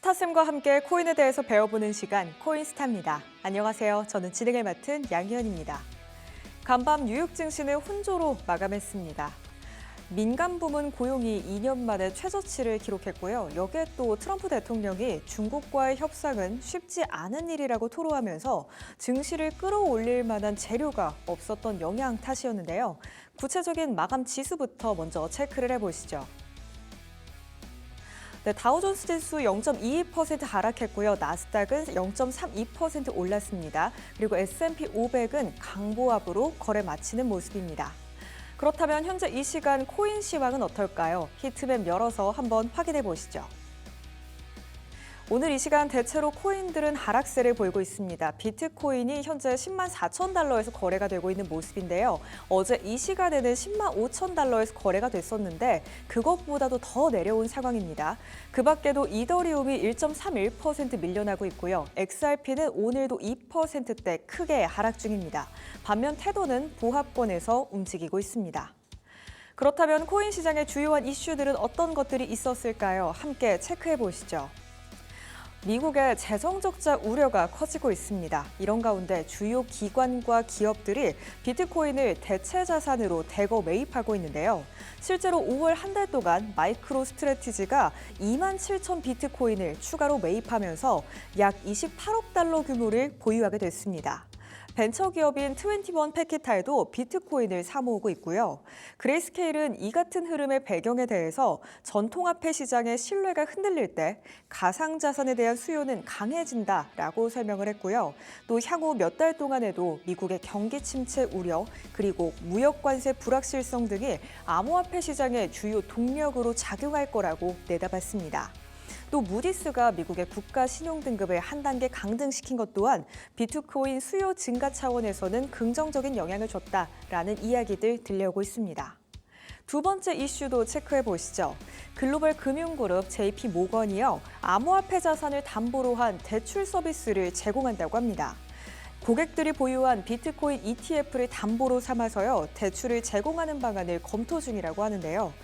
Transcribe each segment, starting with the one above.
스타쌤과 함께 코인에 대해서 배워보는 시간 코인스타입니다. 안녕하세요. 저는 진행을 맡은 양희연입니다. 간밤 뉴욕 증시는 혼조로 마감했습니다. 민간 부문 고용이 2년 만에 최저치를 기록했고요. 여기에 또 트럼프 대통령이 중국과의 협상은 쉽지 않은 일이라고 토로하면서 증시를 끌어올릴 만한 재료가 없었던 영향 탓이었는데요. 구체적인 마감 지수부터 먼저 체크를 해보시죠. 네, 다우존스 지수 0.22% 하락했고요. 나스닥은 0.32% 올랐습니다. 그리고 S&P 500은 강보합으로 거래 마치는 모습입니다. 그렇다면 현재 이 시간 코인 시황은 어떨까요? 히트맵 열어서 한번 확인해 보시죠. 오늘 이 시간 대체로 코인들은 하락세를 보이고 있습니다. 비트코인이 현재 10만 4천 달러에서 거래가 되고 있는 모습인데요. 어제 이 시간에는 10만 5천 달러에서 거래가 됐었는데 그것보다도 더 내려온 상황입니다. 그 밖에도 이더리움이 1.31% 밀려나고 있고요. XRP는 오늘도 2%대 크게 하락 중입니다. 반면 테도는 보합권에서 움직이고 있습니다. 그렇다면 코인 시장의 주요한 이슈들은 어떤 것들이 있었을까요? 함께 체크해 보시죠. 미국의 재정 적자 우려가 커지고 있습니다. 이런 가운데 주요 기관과 기업들이 비트코인을 대체 자산으로 대거 매입하고 있는데요. 실제로 5월 한 달 동안 마이크로 스트래티지가 2만 7천 비트코인을 추가로 매입하면서 약 28억 달러 규모를 보유하게 됐습니다. 벤처기업인 21 패키탈도 비트코인을 사모으고 있고요. 그레이스케일은 이 같은 흐름의 배경에 대해서 전통화폐 시장의 신뢰가 흔들릴 때 가상자산에 대한 수요는 강해진다라고 설명을 했고요. 또 향후 몇 달 동안에도 미국의 경기 침체 우려 그리고 무역 관세 불확실성 등이 암호화폐 시장의 주요 동력으로 작용할 거라고 내다봤습니다. 또 무디스가 미국의 국가 신용 등급을 한 단계 강등시킨 것 또한 비트코인 수요 증가 차원에서는 긍정적인 영향을 줬다라는 이야기들 들려오고 있습니다. 두 번째 이슈도 체크해 보시죠. 글로벌 금융그룹 JP 모건이요. 암호화폐 자산을 담보로 한 대출 서비스를 제공한다고 합니다. 고객들이 보유한 비트코인 ETF를 담보로 삼아서요. 대출을 제공하는 방안을 검토 중이라고 하는데요.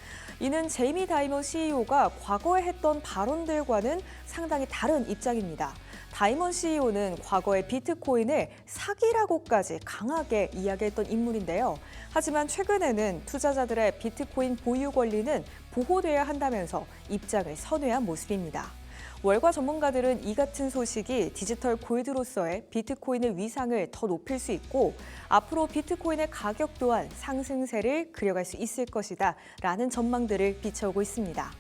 이는 제이미 다이먼 CEO가 과거에 했던 발언들과는 상당히 다른 입장입니다. 다이먼 CEO는 과거에 비트코인을 사기라고까지 강하게 이야기했던 인물인데요. 하지만 최근에는 투자자들의 비트코인 보유 권리는 보호돼야 한다면서 입장을 선회한 모습입니다. 월가 전문가들은 이 같은 소식이 디지털 골드로서의 비트코인의 위상을 더 높일 수 있고 앞으로 비트코인의 가격 또한 상승세를 그려갈 수 있을 것이다 라는 전망들을 비춰오고 있습니다.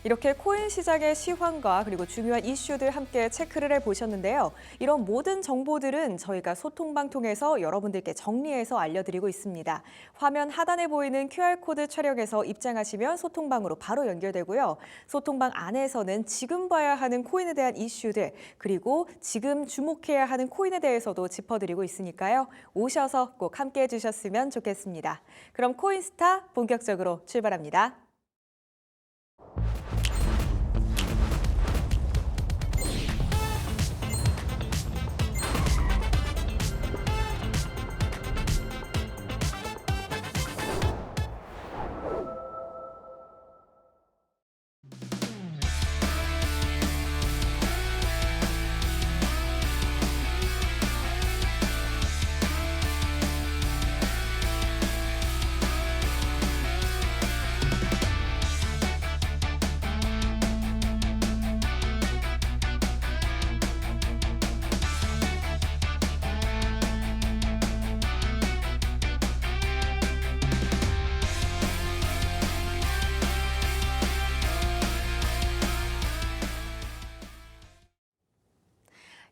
이렇게 코인 시장의 시황과 그리고 중요한 이슈들 함께 체크를 해보셨는데요. 이런 모든 정보들은 저희가 소통방 통해서 여러분들께 정리해서 알려드리고 있습니다. 화면 하단에 보이는 QR코드 촬영해서 입장하시면 소통방으로 바로 연결되고요. 소통방 안에서는 지금 봐야 하는 코인에 대한 이슈들 그리고 지금 주목해야 하는 코인에 대해서도 짚어드리고 있으니까요. 오셔서 꼭 함께 해주셨으면 좋겠습니다. 그럼 코인스타 본격적으로 출발합니다.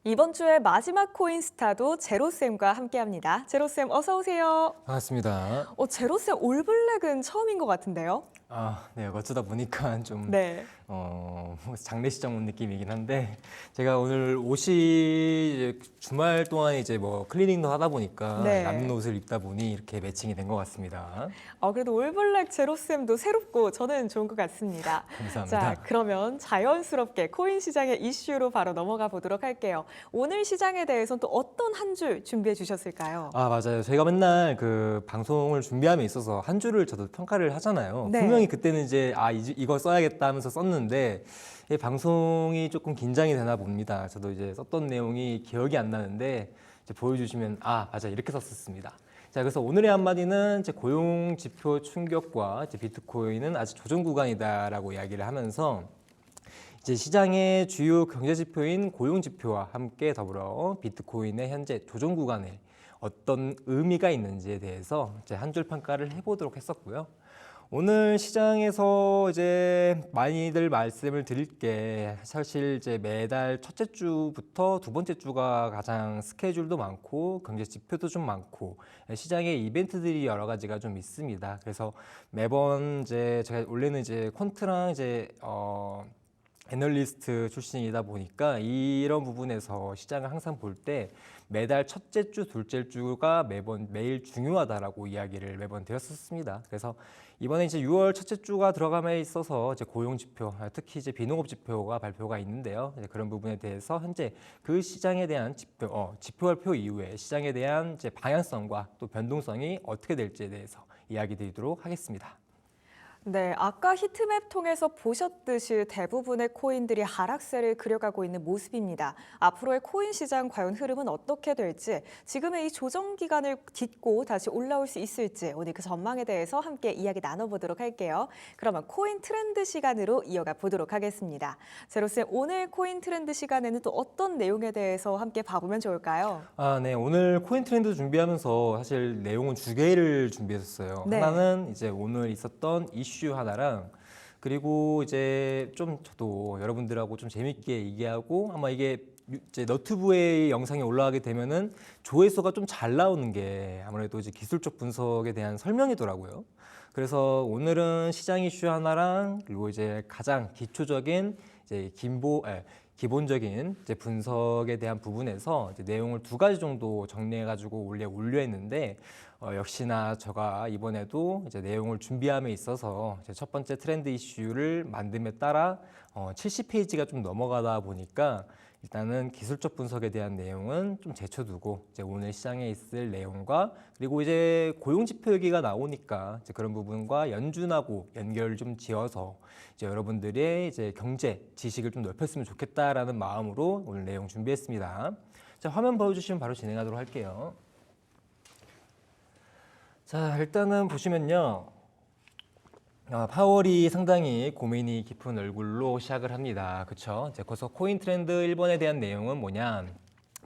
이번 주의 마지막 코인스타도 제로쌤과 함께합니다. 제로쌤 어서 오세요. 반갑습니다. 제로쌤 올블랙은 처음인 것 같은데요? 네, 어쩌다 보니까 좀 네. 장례식장 온 느낌이긴 한데 제가 오늘 옷이 이제 주말 동안 이제 뭐 클리닝도 하다 보니까 네. 남는 옷을 입다 보니 이렇게 매칭이 된 것 같습니다. 그래도 올블랙 제로쌤도 새롭고 저는 좋은 것 같습니다. 감사합니다. 자, 그러면 자연스럽게 코인 시장의 이슈로 바로 넘어가 보도록 할게요. 오늘 시장에 대해서는 또 어떤 한 줄 준비해 주셨을까요? 맞아요. 저희가 맨날 그 방송을 준비함에 있어서 한 줄을 저도 평가를 하잖아요. 네. 분명히 그때는 이제 이거 써야겠다 하면서 썼는데 이 방송이 조금 긴장이 되나 봅니다. 저도 이제 썼던 내용이 기억이 안 나는데 이제 보여주시면 아 맞아 이렇게 썼었습니다. 자 그래서 오늘의 한마디는 이제 고용 지표 충격과 이제 비트코인은 아직 조정 구간이다라고 이야기를 하면서 이제 시장의 주요 경제 지표인 고용 지표와 함께 더불어 비트코인의 현재 조정 구간에 어떤 의미가 있는지에 대해서 이제 한 줄 평가를 해보도록 했었고요. 오늘 시장에서 이제 많이들 말씀을 드릴 게 사실 이제 매달 첫째 주부터 두 번째 주가 가장 스케줄도 많고 경제 지표도 좀 많고 시장에 이벤트들이 여러 가지가 좀 있습니다. 그래서 매번 이제 제가 원래는 이제 퀀트랑 이제 애널리스트 출신이다 보니까 이런 부분에서 시장을 항상 볼 때 매달 첫째 주, 둘째 주가 매일 중요하다라고 이야기를 매번 드렸었습니다. 그래서 이번에 이제 6월 첫째 주가 들어감에 있어서 이제 고용 지표, 특히 이제 비농업 지표가 발표가 있는데요. 이제 그런 부분에 대해서 현재 그 시장에 대한 지표 발표 이후에 시장에 대한 이제 방향성과 또 변동성이 어떻게 될지에 대해서 이야기 드리도록 하겠습니다. 네, 아까 히트맵 통해서 보셨듯이 대부분의 코인들이 하락세를 그려가고 있는 모습입니다. 앞으로의 코인 시장 과연 흐름은 어떻게 될지, 지금의 이 조정 기간을 딛고 다시 올라올 수 있을지 오늘 그 전망에 대해서 함께 이야기 나눠보도록 할게요. 그러면 코인 트렌드 시간으로 이어가 보도록 하겠습니다. 제로쌤, 오늘 코인 트렌드 시간에는 또 어떤 내용에 대해서 함께 봐보면 좋을까요? 네. 오늘 코인 트렌드 준비하면서 사실 내용은 두 개를 준비했었어요. 네. 하나는 이제 오늘 있었던 이슈 하나랑 그리고 이제 좀 저도 여러분들하고 좀 재밌게 얘기하고 아마 이게 이제 너튜브에 영상이 올라가게 되면은 조회수가 좀 잘 나오는 게 아무래도 이제 기술적 분석에 대한 설명이더라고요. 그래서 오늘은 시장 이슈 하나랑 그리고 이제 가장 기초적인 이제 기본적인 이제 분석에 대한 부분에서 이제 내용을 두 가지 정도 정리해가지고 올려 했는데 역시나 제가 이번에도 이제 내용을 준비함에 있어서 이제 첫 번째 트렌드 이슈를 만듦에 따라 70페이지가 좀 넘어가다 보니까 일단은 기술적 분석에 대한 내용은 좀 제쳐두고 이제 오늘 시장에 있을 내용과 그리고 이제 고용 지표 얘기가 나오니까 이제 그런 부분과 연준하고 연결을 좀 지어서 이제 여러분들의 이제 경제 지식을 좀 넓혔으면 좋겠다라는 마음으로 오늘 내용 준비했습니다. 자, 화면 보여주시면 바로 진행하도록 할게요. 자, 일단은 보시면요. 파월이 상당히 고민이 깊은 얼굴로 시작을 합니다. 그렇죠? 그래서 코인 트렌드 1번에 대한 내용은 뭐냐?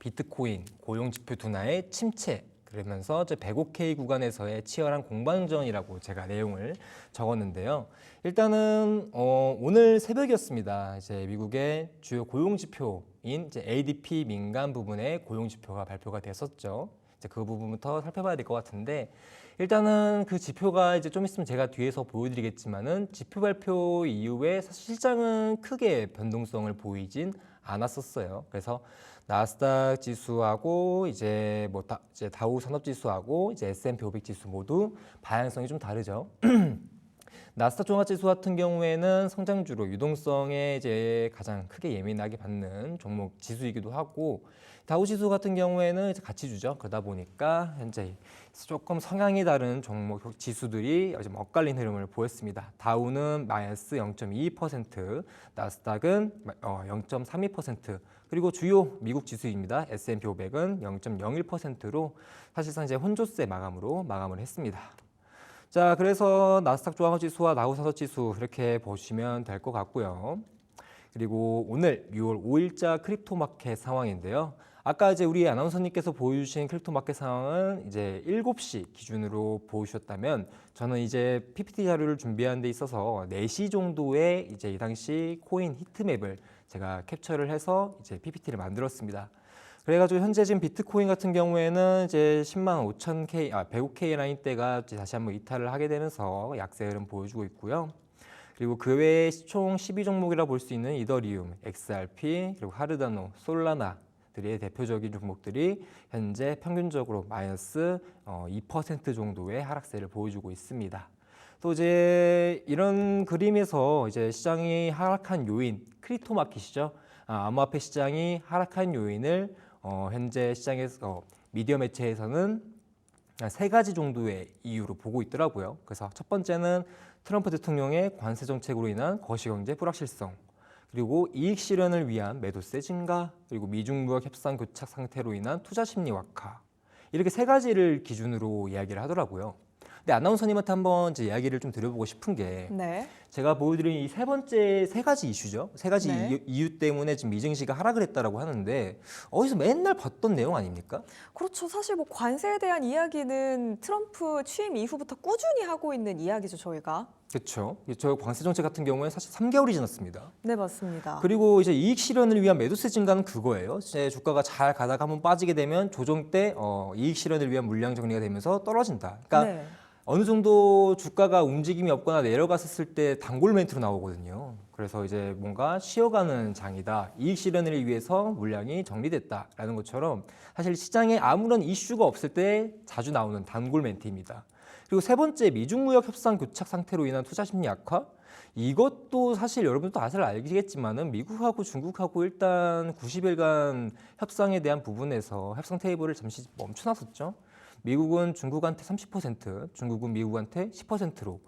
비트코인, 고용지표 둔화의 침체, 그러면서 105K 구간에서의 치열한 공방전이라고 제가 내용을 적었는데요. 일단은 오늘 새벽이었습니다. 이제 미국의 주요 고용지표인 이제 ADP 민간 부분의 고용지표가 발표가 됐었죠. 이제 그 부분부터 살펴봐야 될 것 같은데. 일단은 그 지표가 이제 좀 있으면 제가 뒤에서 보여드리겠지만은 지표 발표 이후에 사실 시장은 크게 변동성을 보이진 않았었어요. 그래서 나스닥 지수하고 이제 이제 다우 산업 지수하고 이제 S&P 500 지수 모두 방향성이 좀 다르죠. 나스닥 종합지수 같은 경우에는 성장주로 유동성에 이제 가장 크게 예민하게 받는 종목 지수이기도 하고 다우지수 같은 경우에는 이제 가치주죠. 그러다 보니까 현재 조금 성향이 다른 종목 지수들이 좀 엇갈린 흐름을 보였습니다. 다우는 마이너스 0.22%, 나스닥은 0.32%, 그리고 주요 미국 지수입니다. S&P 500은 0.01%로 사실상 이제 혼조세 마감을 했습니다. 자, 그래서 나스닥 종합지수와 다우산업지수 이렇게 보시면 될 것 같고요. 그리고 오늘 6월 5일자 크립토 마켓 상황인데요. 아까 이제 우리 아나운서님께서 보여주신 크립토 마켓 상황은 이제 7시 기준으로 보여주셨다면 저는 이제 PPT 자료를 준비하는 데 있어서 4시 정도에 이제 이 당시 코인 히트맵을 제가 캡처를 해서 이제 PPT를 만들었습니다. 그래가지고 현재 지금 비트코인 같은 경우에는 이제 10만 5천 K, 105K 라인대가 다시 한번 이탈을 하게 되면서 약세 흐름 보여주고 있고요. 그리고 그 외에 총 12종목이라 볼 수 있는 이더리움, XRP, 그리고 하르다노, 솔라나들의 대표적인 종목들이 현재 평균적으로 마이너스 2% 정도의 하락세를 보여주고 있습니다. 또 이제 이런 그림에서 이제 시장이 하락한 요인, 크립토 마켓이죠. 암호화폐 시장이 하락한 요인을 현재 시장에서 미디어 매체에서는 3가지 정도의 이유로 보고 있더라고요. 그래서 첫 번째는 트럼프 대통령의 관세 정책으로 인한 거시경제 불확실성, 그리고 이익 실현을 위한 매도세 증가, 그리고 미중 무역 협상 교착 상태로 인한 투자 심리 악화. 이렇게 세 가지를 기준으로 이야기를 하더라고요. 근데 아나운서님한테 한번 이제 이야기를 좀 드려보고 싶은 게 네. 제가 보여드린 이 세 번째 세 가지 이슈죠. 세 가지 네. 이유 때문에 지금 미증시가 하락을 했다라고 하는데 어디서 맨날 봤던 내용 아닙니까? 그렇죠. 사실 뭐 관세에 대한 이야기는 트럼프 취임 이후부터 꾸준히 하고 있는 이야기죠, 저희가. 그렇죠. 저 관세 정책 같은 경우에 사실 3개월이 지났습니다. 네, 맞습니다. 그리고 이제 이익 실현을 위한 매도세 증가는 그거예요. 이제 주가가 잘 가다가 한번 빠지게 되면 조정 때 이익 실현을 위한 물량 정리가 되면서 떨어진다. 그러니까 네. 어느 정도 주가가 움직임이 없거나 내려갔을 때 단골 멘트로 나오거든요. 그래서 이제 뭔가 쉬어가는 장이다. 이익 실현을 위해서 물량이 정리됐다라는 것처럼 사실 시장에 아무런 이슈가 없을 때 자주 나오는 단골 멘트입니다. 그리고 세 번째, 미중 무역 협상 교착 상태로 인한 투자 심리 악화. 이것도 사실 여러분도 다들 알겠지만은 미국하고 중국하고 일단 90일간 협상에 대한 부분에서 협상 테이블을 잠시 멈춰놨었죠. 미국은 중국한테 30%, 중국은 미국한테 10%로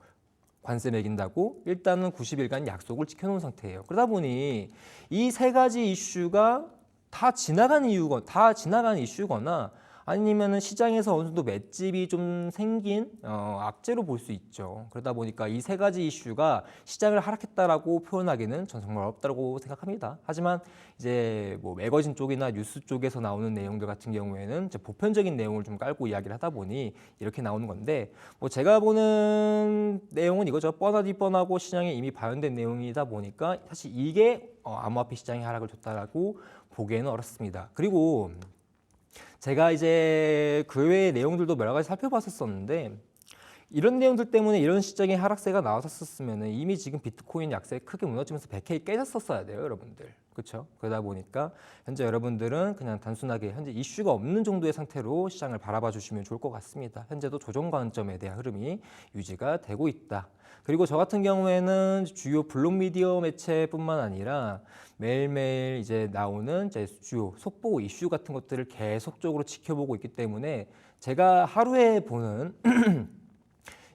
관세 매긴다고 일단은 90일간 약속을 지켜놓은 상태예요. 그러다 보니 이 세 가지 이슈가 다 지나간 이슈거나 아니면은 시장에서 어느 정도 맷집이 좀 생긴 악재로 볼 수 있죠. 그러다 보니까 이 세 가지 이슈가 시장을 하락했다라고 표현하기는 전 정말 어렵다고 생각합니다. 하지만 이제 뭐 매거진 쪽이나 뉴스 쪽에서 나오는 내용들 같은 경우에는 이제 보편적인 내용을 좀 깔고 이야기를 하다 보니 이렇게 나오는 건데 뭐 제가 보는 내용은 이거죠. 뻔하디 뻔하고 시장에 이미 반영된 내용이다 보니까 사실 이게 암호화폐 시장의 하락을 줬다라고 보기에는 어렵습니다. 그리고 제가 이제 그 외의 내용들도 여러 가지 살펴봤었는데 이런 내용들 때문에 이런 시장의 하락세가 나왔었으면 이미 지금 비트코인 약세 크게 무너지면서 100K 깨졌었어야 돼요, 여러분들. 그렇죠? 그러다 보니까 현재 여러분들은 그냥 단순하게 현재 이슈가 없는 정도의 상태로 시장을 바라봐 주시면 좋을 것 같습니다. 현재도 조정 관점에 대한 흐름이 유지가 되고 있다. 그리고 저 같은 경우에는 주요 블록 미디어 매체뿐만 아니라 매일매일 이제 나오는 이제 주요 속보 이슈 같은 것들을 계속적으로 지켜보고 있기 때문에 제가 하루에 보는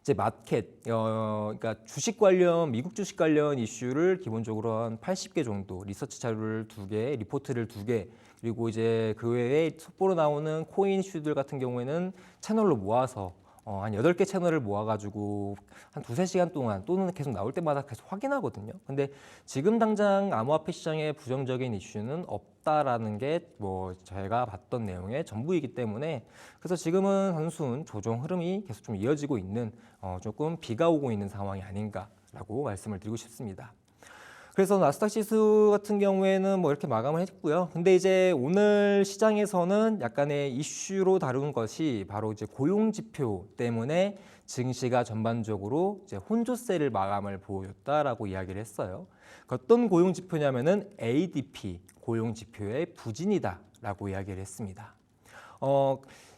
이제 마켓, 그러니까 주식 관련, 미국 주식 관련 이슈를 기본적으로 한 80개 정도, 리서치 자료를 2개, 리포트를 2개, 그리고 이제 그 외에 속보로 나오는 코인 이슈들 같은 경우에는 채널로 모아서 한 8개 채널을 모아가지고 한 2~3시간 동안 또는 계속 나올 때마다 계속 확인하거든요. 근데 지금 당장 암호화폐 시장에 부정적인 이슈는 없다라는 게 뭐 제가 봤던 내용의 전부이기 때문에 그래서 지금은 단순 조정 흐름이 계속 좀 이어지고 있는 조금 비가 오고 있는 상황이 아닌가라고 말씀을 드리고 싶습니다. 그래서 나스닥 지수 같은 경우에는 뭐 이렇게 마감을 했고요. 근데 이제 오늘 시장에서는 약간의 이슈로 다룬 것이 바로 이제 고용 지표 때문에 증시가 전반적으로 이제 혼조세를 마감을 보였다라고 이야기를 했어요. 어떤 고용 지표냐면은 ADP 고용 지표의 부진이다라고 이야기를 했습니다.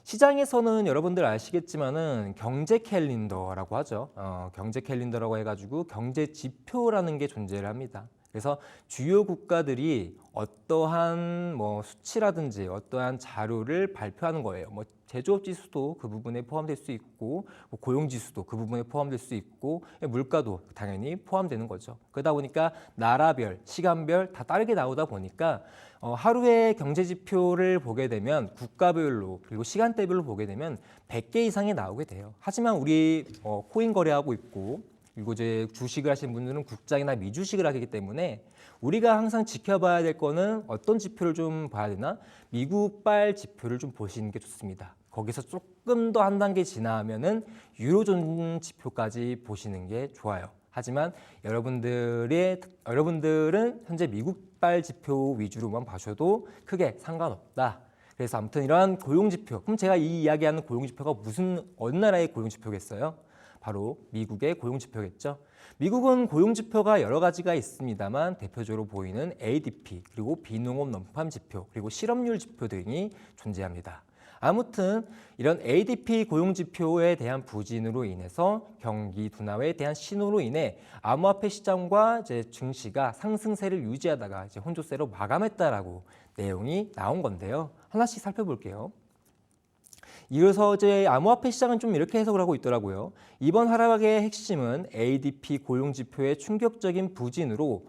시장에서는 여러분들 아시겠지만은 경제 캘린더라고 하죠. 경제 캘린더라고 해가지고 경제 지표라는 게 존재를 합니다. 그래서 주요 국가들이 어떠한 뭐 수치라든지 어떠한 자료를 발표하는 거예요. 뭐 제조업 지수도 그 부분에 포함될 수 있고 뭐 고용 지수도 그 부분에 포함될 수 있고 물가도 당연히 포함되는 거죠. 그러다 보니까 나라별, 시간별 다 다르게 나오다 보니까 하루에 경제 지표를 보게 되면 국가별로 그리고 시간대별로 보게 되면 100개 이상이 나오게 돼요. 하지만 우리 코인 거래하고 있고 그리고 이제 주식을 하시는 분들은 국장이나 미주식을 하기 때문에 우리가 항상 지켜봐야 될 거는 어떤 지표를 좀 봐야 되나? 미국발 지표를 좀 보시는 게 좋습니다. 거기서 조금 더 한 단계 지나면은 유로존 지표까지 보시는 게 좋아요. 하지만 여러분들은 현재 미국발 지표 위주로만 봐셔도 크게 상관없다. 그래서 아무튼 이러한 고용 지표, 그럼 제가 이 이야기하는 고용 지표가 어느 나라의 고용 지표겠어요? 바로 미국의 고용 지표겠죠. 미국은 고용 지표가 여러 가지가 있습니다만 대표적으로 보이는 ADP, 그리고 비농업 논팜 지표, 그리고 실업률 지표 등이 존재합니다. 아무튼 이런 ADP 고용 지표에 대한 부진으로 인해서 경기 둔화에 대한 신호로 인해 암호화폐 시장과 이제 증시가 상승세를 유지하다가 이제 혼조세로 마감했다라고 내용이 나온 건데요. 하나씩 살펴볼게요. 이어서 이제 암호화폐 시장은 좀 이렇게 해석을 하고 있더라고요. 이번 하락의 핵심은 ADP 고용 지표의 충격적인 부진으로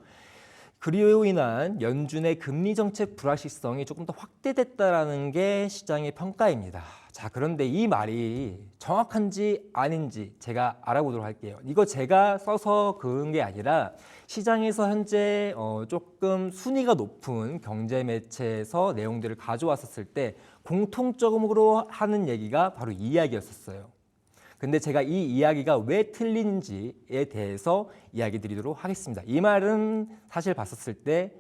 그리로 인한 연준의 금리 정책 불확실성이 조금 더 확대됐다라는 게 시장의 평가입니다. 자, 그런데 이 말이 정확한지 아닌지 제가 알아보도록 할게요. 이거 제가 써서 그런 게 아니라 시장에서 현재 조금 순위가 높은 경제 매체에서 내용들을 가져왔었을 때 공통적으로 하는 얘기가 바로 이 이야기였었어요. 근데 제가 이 이야기가 왜 틀린지에 대해서 이야기 드리도록 하겠습니다. 이 말은 사실 봤었을 때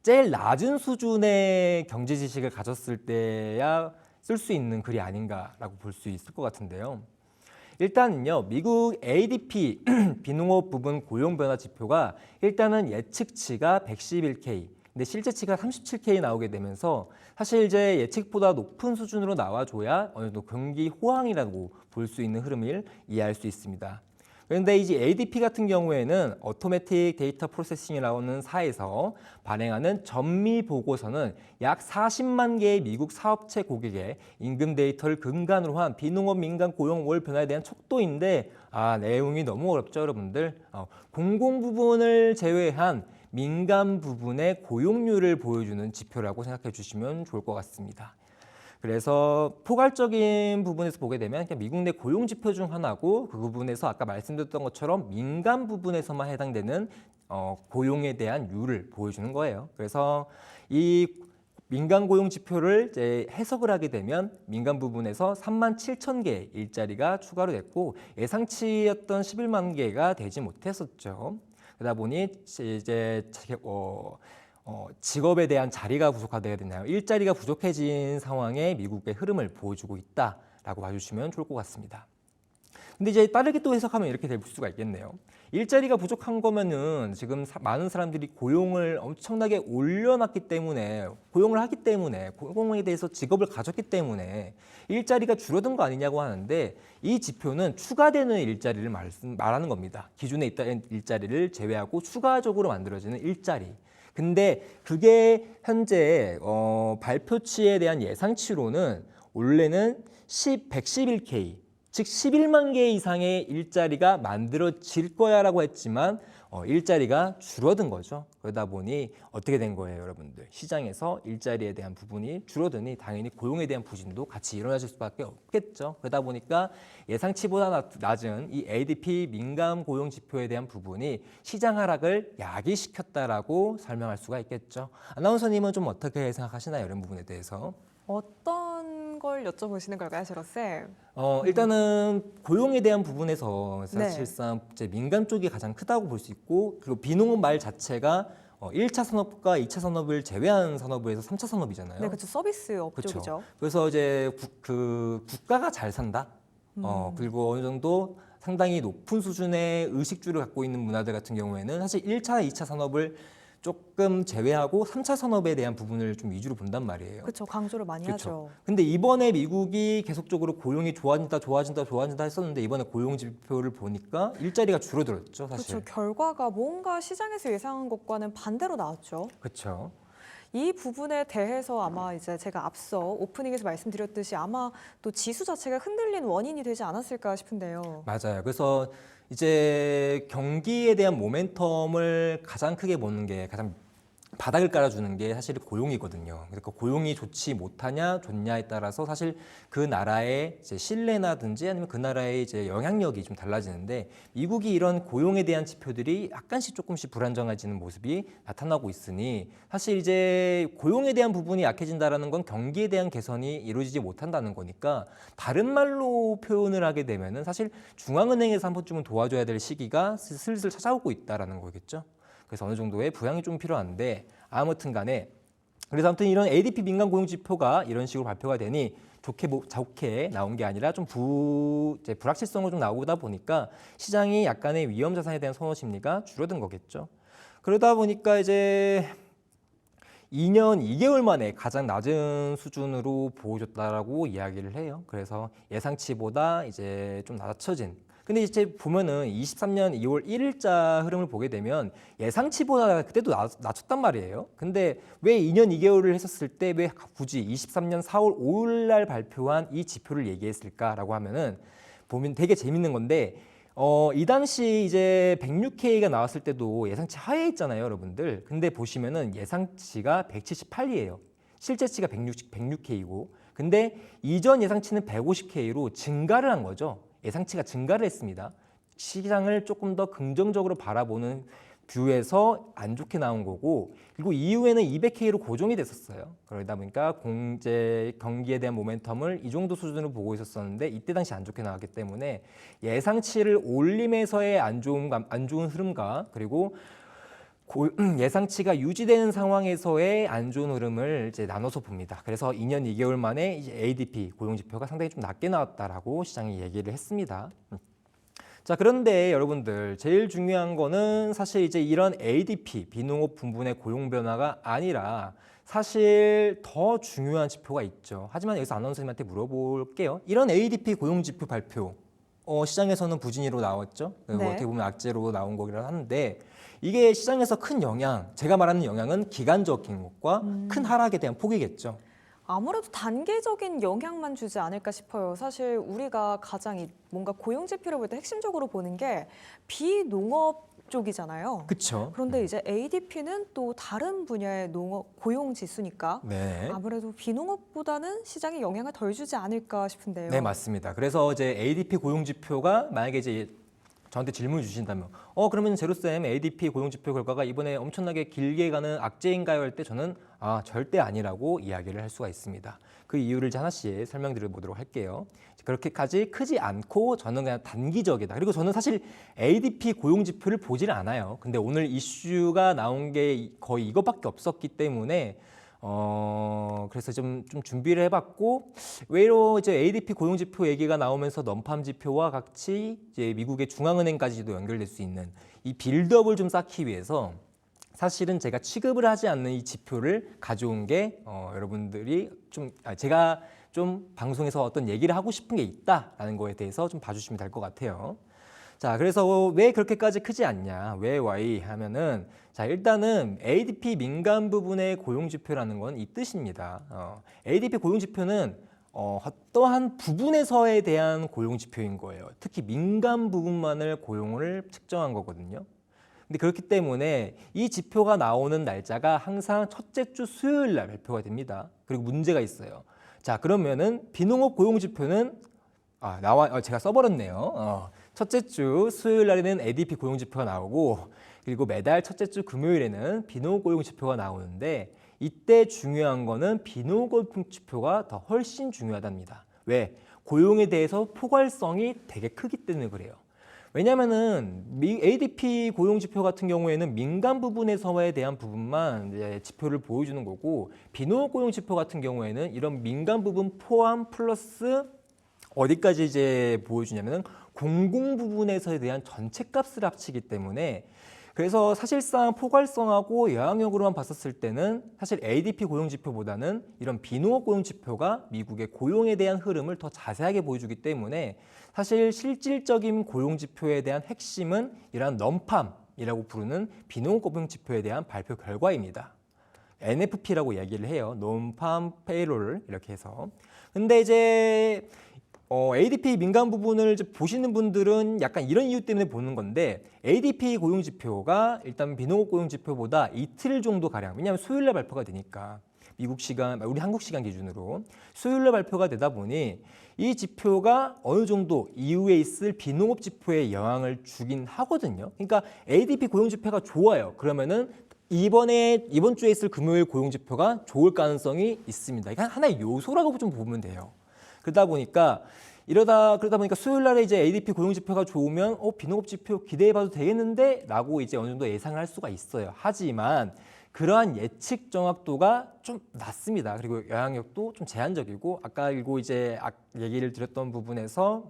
제일 낮은 수준의 경제 지식을 가졌을 때야 쓸 수 있는 글이 아닌가라고 볼 수 있을 것 같은데요. 일단은요, 미국 ADP 비농업 부분 고용 변화 지표가 일단은 예측치가 111K, 근데 실제치가 37K 나오게 되면서 사실 이제 예측보다 높은 수준으로 나와줘야 어느 정도 경기 호황이라고 볼 수 있는 흐름을 이해할 수 있습니다. 그런데 이제 ADP 같은 경우에는 오토매틱 데이터 프로세싱이라고 하는 사에서 발행하는 전미 보고서는 약 40만 개의 미국 사업체 고객의 임금 데이터를 근간으로 한 비농업 민간 고용 월 변화에 대한 척도인데 내용이 너무 어렵죠, 여러분들. 공공 부분을 제외한 민간 부분의 고용률을 보여주는 지표라고 생각해 주시면 좋을 것 같습니다. 그래서 포괄적인 부분에서 보게 되면 그냥 미국 내 고용 지표 중 하나고 그 부분에서 아까 말씀드렸던 것처럼 민간 부분에서만 해당되는 고용에 대한 율을 보여주는 거예요. 그래서 이 민간 고용 지표를 이제 해석을 하게 되면 민간 부분에서 3만 7천 개 일자리가 추가로 됐고 예상치였던 11만 개가 되지 못했었죠. 그러다 보니 이제 직업에 대한 자리가 부족하게 되나요? 일자리가 부족해진 상황에 미국의 흐름을 보여주고 있다라고 봐주시면 좋을 것 같습니다. 근데 이제 빠르게 또 해석하면 이렇게 될 수가 있겠네요. 일자리가 부족한 거면은 지금 많은 사람들이 고용을 엄청나게 올려놨기 때문에 고용을 하기 때문에 고용에 대해서 직업을 가졌기 때문에 일자리가 줄어든 거 아니냐고 하는데 이 지표는 추가되는 일자리를 말하는 겁니다. 기존에 있던 일자리를 제외하고 추가적으로 만들어지는 일자리. 근데 그게 현재 발표치에 대한 예상치로는 원래는 111K, 즉 11만 개 이상의 일자리가 만들어질 거야라고 했지만 일자리가 줄어든 거죠. 그러다 보니 어떻게 된 거예요, 여러분들? 시장에서 일자리에 대한 부분이 줄어드니 당연히 고용에 대한 부진도 같이 일어나실 수밖에 없겠죠. 그러다 보니까 예상치보다 낮은 이 ADP 민감 고용 지표에 대한 부분이 시장 하락을 야기시켰다라고 설명할 수가 있겠죠. 아나운서님은 좀 어떻게 생각하시나요, 이런 부분에 대해서? 어떤 걸 여쭤보시는 걸까요, 제로쌤? 일단은 고용에 대한 부분에서 사실상 이제 민간 쪽이 가장 크다고 볼 수 있고 그리고 비농업 말 자체가 1차 산업과 2차 산업을 제외한 산업에서 3차 산업이잖아요. 네, 그렇죠. 서비스업 그렇죠. 쪽이죠. 그래서 이제 국가가 잘 산다. 그리고 어느 정도 상당히 높은 수준의 의식주를 갖고 있는 문화들 같은 경우에는 사실 1차, 2차 산업을 조금 제외하고 3차 산업에 대한 부분을 좀 위주로 본단 말이에요. 그렇죠. 강조를 많이 그렇죠. 하죠. 근데 이번에 미국이 계속적으로 고용이 좋아진다 했었는데 이번에 고용 지표를 보니까 일자리가 줄어들었죠, 사실. 그렇죠. 결과가 뭔가 시장에서 예상한 것과는 반대로 나왔죠. 그렇죠. 이 부분에 대해서 아마 이제 제가 앞서 오프닝에서 말씀드렸듯이 아마 또 지수 자체가 흔들린 원인이 되지 않았을까 싶은데요. 맞아요. 그래서 이제 경기에 대한 모멘텀을 가장 크게 보는 게 가장 바닥을 깔아주는 게 사실 고용이거든요. 그러니까 고용이 좋지 못하냐 좋냐에 따라서 사실 그 나라의 이제 신뢰나든지 아니면 그 나라의 이제 영향력이 좀 달라지는데 미국이 이런 고용에 대한 지표들이 약간씩 조금씩 불안정해지는 모습이 나타나고 있으니 사실 이제 고용에 대한 부분이 약해진다라는 건 경기에 대한 개선이 이루어지지 못한다는 거니까 다른 말로 표현을 하게 되면은 사실 중앙은행에서 한 번쯤은 도와줘야 될 시기가 슬슬 찾아오고 있다라는 거겠죠. 그래서 어느 정도의 부양이 좀 필요한데 아무튼 간에 그래서 아무튼 이런 ADP 민간 고용 지표가 이런 식으로 발표가 되니 좋게 나온 게 아니라 좀 불확실성으로 좀 나오다 보니까 시장이 약간의 위험 자산에 대한 선호 심리가 줄어든 거겠죠. 그러다 보니까 이제 2년 2개월 만에 가장 낮은 수준으로 보여줬다라고 이야기를 해요. 그래서 예상치보다 이제 좀 낮춰진. 근데 이제 보면은 23년 2월 1일자 흐름을 보게 되면 예상치보다 그때도 낮췄단 말이에요. 근데 왜 2년 2개월을 했었을 때 왜 굳이 23년 4월 5일 날 발표한 이 지표를 얘기했을까라고 하면은 보면 되게 재밌는 건데 이 당시 이제 106K가 나왔을 때도 예상치 하에 있잖아요, 여러분들. 근데 보시면은 예상치가 178이에요. 실제치가 106K고. 근데 이전 예상치는 150K로 증가를 한 거죠. 예상치가 증가를 했습니다. 시장을 조금 더 긍정적으로 바라보는 뷰에서 안 좋게 나온 거고, 그리고 이후에는 200K로 고정이 됐었어요. 그러다 보니까 공제 경기에 대한 모멘텀을 이 정도 수준으로 보고 있었었는데 이때 당시 안 좋게 나왔기 때문에 예상치를 올림에서의 안 좋은 흐름과 그리고 예상치가 유지되는 상황에서의 안 좋은 흐름을 이제 나눠서 봅니다. 그래서 2년 2개월 만에 이제 ADP 고용 지표가 상당히 좀 낮게 나왔다라고 시장이 얘기를 했습니다. 자, 그런데 여러분들 제일 중요한 거는 사실 이제 이런 ADP 비농업 분분의 고용 변화가 아니라 사실 더 중요한 지표가 있죠. 하지만 여기서 아나운서님한테 물어볼게요. 이런 ADP 고용 지표 발표 시장에서는 부진으로 나왔죠. 네. 어떻게 보면 악재로 나온 거긴 하는데 이게 시장에서 큰 영향, 제가 말하는 영향은 기간적인 것과 큰 하락에 대한 폭이겠죠. 아무래도 단계적인 영향만 주지 않을까 싶어요. 사실 우리가 가장 뭔가 고용 지표를 볼 때 핵심적으로 보는 게 비농업 쪽이잖아요. 그렇죠. 그런데 이제 ADP는 또 다른 분야의 농업 고용 지수니까 네. 아무래도 비농업보다는 시장에 영향을 덜 주지 않을까 싶은데요. 네, 맞습니다. 그래서 이제 ADP 고용 지표가 만약에 이제 저한테 질문을 주신다면 그러면 제로쌤 ADP 고용 지표 결과가 이번에 엄청나게 길게 가는 악재인가요? 할 때 저는 절대 아니라고 이야기를 할 수가 있습니다. 그 이유를 이제 하나씩 설명드려 보도록 할게요. 그렇게까지 크지 않고 저는 그냥 단기적이다. 그리고 저는 사실 ADP 고용 지표를 보질 않아요. 근데 오늘 이슈가 나온 게 거의 이것밖에 없었기 때문에 그래서 좀 준비를 해봤고 외로 이제 ADP 고용 지표 얘기가 나오면서 넘팜 지표와 같이 이제 미국의 중앙은행까지도 연결될 수 있는 이 빌드업을 좀 쌓기 위해서 사실은 제가 취급을 하지 않는 이 지표를 가져온 게 여러분들이 제가 좀 방송에서 어떤 얘기를 하고 싶은 게 있다라는 거에 대해서 좀 봐주시면 될 것 같아요. 자, 그래서 왜 그렇게까지 크지 않냐? 왜 Y 하면은 자, 일단은 ADP 민간 부분의 고용 지표라는 건 이 뜻입니다. ADP 고용 지표는 어떠한 부분에서에 대한 고용 지표인 거예요. 특히 민간 부분만을 고용을 측정한 거거든요. 근데 그렇기 때문에 이 지표가 나오는 날짜가 항상 첫째 주 수요일 날 발표가 됩니다. 그리고 문제가 있어요. 자, 그러면은 비농업 고용 지표는 제가 써버렸네요. 첫째 주 수요일 날에는 ADP 고용 지표가 나오고 그리고 매달 첫째 주 금요일에는 비농업 고용 지표가 나오는데 이때 중요한 거는 비농업 고용 지표가 더 훨씬 중요하답니다. 왜? 고용에 대해서 포괄성이 되게 크기 때문에 그래요. 왜냐하면은 ADP 고용 지표 같은 경우에는 민간 부분에서에 대한 부분만 이제 지표를 보여주는 거고 비농업 고용 지표 같은 경우에는 이런 민간 부분 포함 플러스 어디까지 이제 보여주냐면은 공공 부분에서에 대한 전체 값을 합치기 때문에 그래서 사실상 포괄성하고 영향력으로만 봤었을 때는 사실 ADP 고용 지표보다는 이런 비농업 고용 지표가 미국의 고용에 대한 흐름을 더 자세하게 보여주기 때문에 사실 실질적인 고용 지표에 대한 핵심은 이러한 넘팜이라고 부르는 비농업 고용 지표에 대한 발표 결과입니다. NFP라고 이야기를 해요. Non-Farm Payroll 이렇게 해서. 근데 이제 ADP 민간 부분을 이제 보시는 분들은 약간 이런 이유 때문에 보는 건데 ADP 고용 지표가 일단 비농업 고용 지표보다 이틀 정도 가량 왜냐하면 수요일날 발표가 되니까 미국 시간, 우리 한국 시간 기준으로 수요일날 발표가 되다 보니 이 지표가 어느 정도 이후에 있을 비농업 지표에 영향을 주긴 하거든요. 그러니까 ADP 고용 지표가 좋아요. 그러면은 이번 주에 있을 금요일 고용 지표가 좋을 가능성이 있습니다. 이게 하나의 요소라고 좀 보면 돼요. 그러다 보니까 수요일 날에 이제 ADP 고용 지표가 좋으면 비농업 지표 기대해봐도 되겠는데라고 이제 어느 정도 예상을 할 수가 있어요. 하지만 그러한 예측 정확도가 좀 낮습니다. 그리고 영향력도 좀 제한적이고 아까 얘기를 드렸던 부분에서